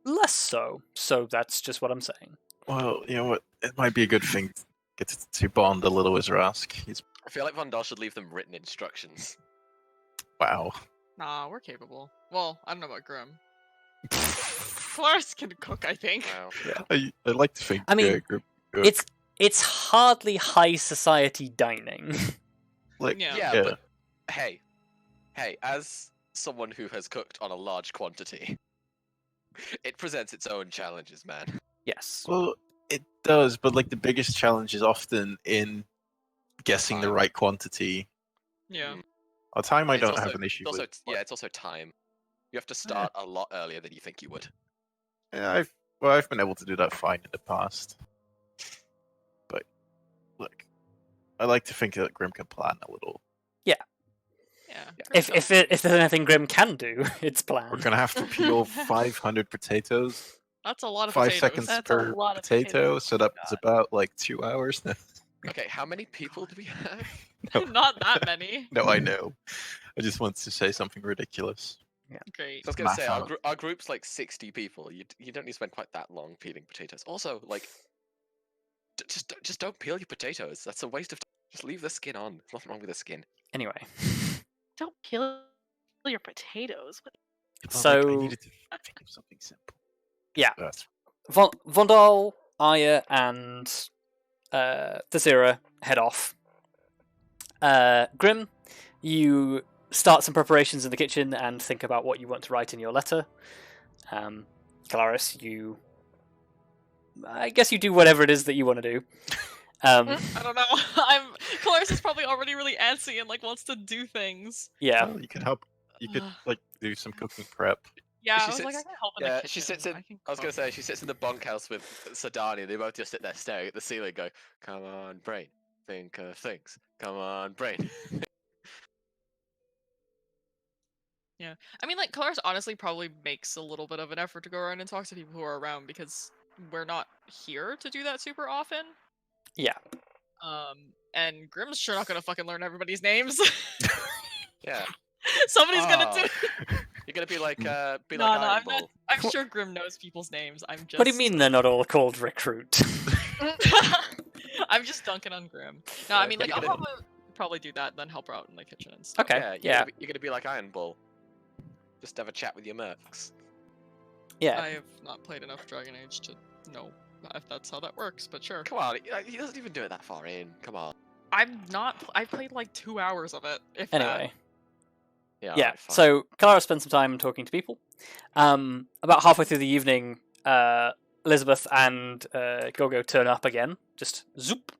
less so. So that's just what I'm saying.
well, you know what? It might be a good thing to get to bond a little with Rask. He's
I feel like Von Dahl should leave them written instructions.
wow.
Nah, we're capable. Well, I don't know about Grim. Kelariis can cook, I think.
Wow.
I like to think.
I mean,
Group,
It's hardly high society dining.
like
Yeah.
But hey, as someone who has cooked on a large quantity, it presents its own challenges, man.
Yes.
Well, it does, but like the biggest challenge is often in guessing the
Time.
right quantity.
Yeah.
On time, I
It's
don't
also-
have an issue
It's also,
with.
yeah, it's also time. You have to start a lot earlier than you think you would.
Yeah, I've been able to do that fine in the past. But look, I like to think that Grim can plan a little.
Yeah.
If there's anything Grim can do, it's plan.
We're gonna have to peel 500 potatoes,
That's a lot of
5
potatoes.
seconds
That's a
per
lot of
potato,
potatoes.
so that's about like 2 hours.
Okay, how many people do we have?
Not that many.
No, I know. I just want to say something ridiculous.
Great.
I was gonna
Math
say
out.
our group's like 60 people. You don't need to spend quite that long peeling potatoes. Also, like, just don't peel your potatoes. That's a waste of time. Just leave the skin on. There's nothing wrong with the skin.
Anyway.
Don't kill your potatoes. What-
Well, like, I
So
needed to think of something simple.
Yeah.
That's
Vondal, Arya, and Tallithsyr head off. Grim, you start some preparations in the kitchen and think about what you want to write in your letter. Kelariis, I guess you do whatever it is that you want to do.
I don't know. Kelariis is probably already really antsy and like wants to do things.
Yeah.
Well, you could help. You could like do some cooking prep.
Yeah,
She
I was like, I
sits-
can help in the
Yeah,
kitchen.
she sits in.
I can
I was gonna
cook.
say she sits in the bunkhouse with Sadani. They both just sit there staring at the ceiling, go, "Come on, brain, think of things. Come on, brain."
Yeah, I mean, like, Kelariis honestly probably makes a little bit of an effort to go around and talk to people who are around because we're not here to do that super often.
Yeah.
And Grim's sure not gonna fucking learn everybody's names.
Yeah.
Somebody's gonna do.
You're gonna be like,
No,
Iron
I'm not.
Bull.
I'm sure Grim knows people's names. I'm just.
What do you mean they're not all called Recruit?
I'm just dunking on Grim. No, I mean, like,
You're
I'll
gonna-
probably do that, and then help her out in the kitchen and stuff.
Okay.
You're
Yeah.
gonna be like Iron Bull. Just have a chat with your mercs.
Yeah.
I have not played enough Dragon Age to know if that's how that works, but sure.
Come on, he doesn't even do it that far in. Come on.
I'm not. I played like 2 hours of it. If
Anyway.
Yeah.
Yeah.
alright, fine.
So Kelariis spends some time talking to people. About halfway through the evening, Elizabeth and Gogo turn up again. Just zoop.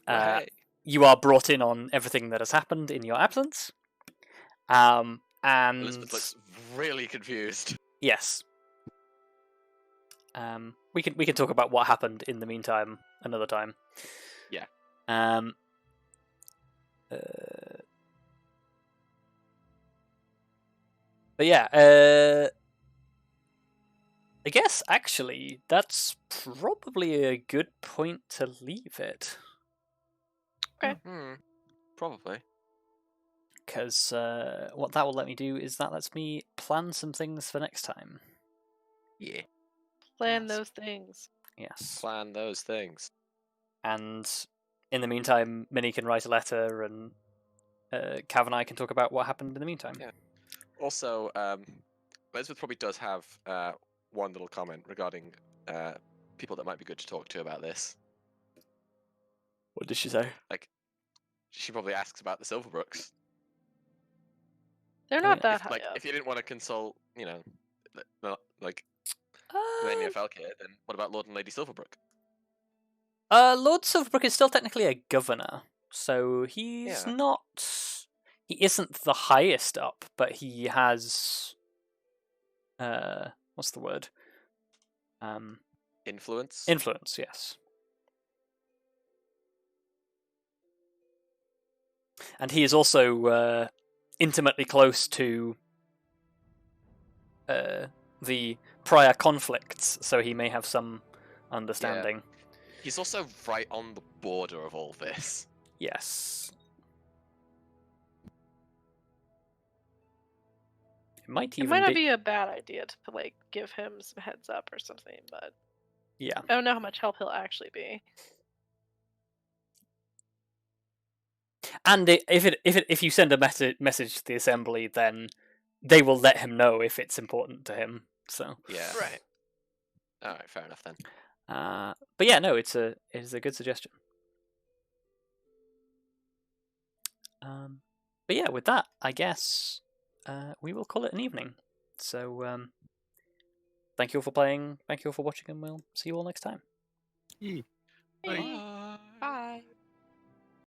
Hey.
You are brought in on everything that has happened in your absence. And
Elizabeth looks really confused.
yes. We can talk about what happened in the meantime another time.
Yeah.
But yeah, I guess actually that's probably a good point to leave it.
Okay.
Probably.
Because what that will let me do is that lets me plan some things for next time.
Yeah.
Plan
Yes.
those things.
Yes.
Plan those things.
And in the meantime, Minnie can write a letter, and Cav and I can talk about what happened in the meantime.
Yeah. Also, Elizabeth probably does have one little comment regarding people that might be good to talk to about this.
What did she say?
She probably asks about the Silverbrooks.
They're
I
not
mean,
that
If,
high
like,
up.
if you didn't want to consult, not like Lania Falkir, then what about Lord and Lady Silverbrook?
Lord Silverbrook is still technically a governor, so he's
Yeah.
not. He isn't the highest up, but he has. What's the word?
Influence?
Influence, yes. And he is also intimately close to the prior conflicts, so he may have some understanding.
He's also right on the border of all this.
Yes. It might
It
even
might not be a bad idea to like give him some heads up or something, but
Yeah.
I don't know how much help he'll actually be.
And if you send a message to the assembly, then they will let him know if it's important to him. So
Yeah.
Right.
Alright, fair enough then.
but yeah, no, it is a good suggestion. But yeah, with that, I guess we will call it an evening. So thank you all for playing, thank you all for watching, and we'll see you all next time.
Bye.
Bye.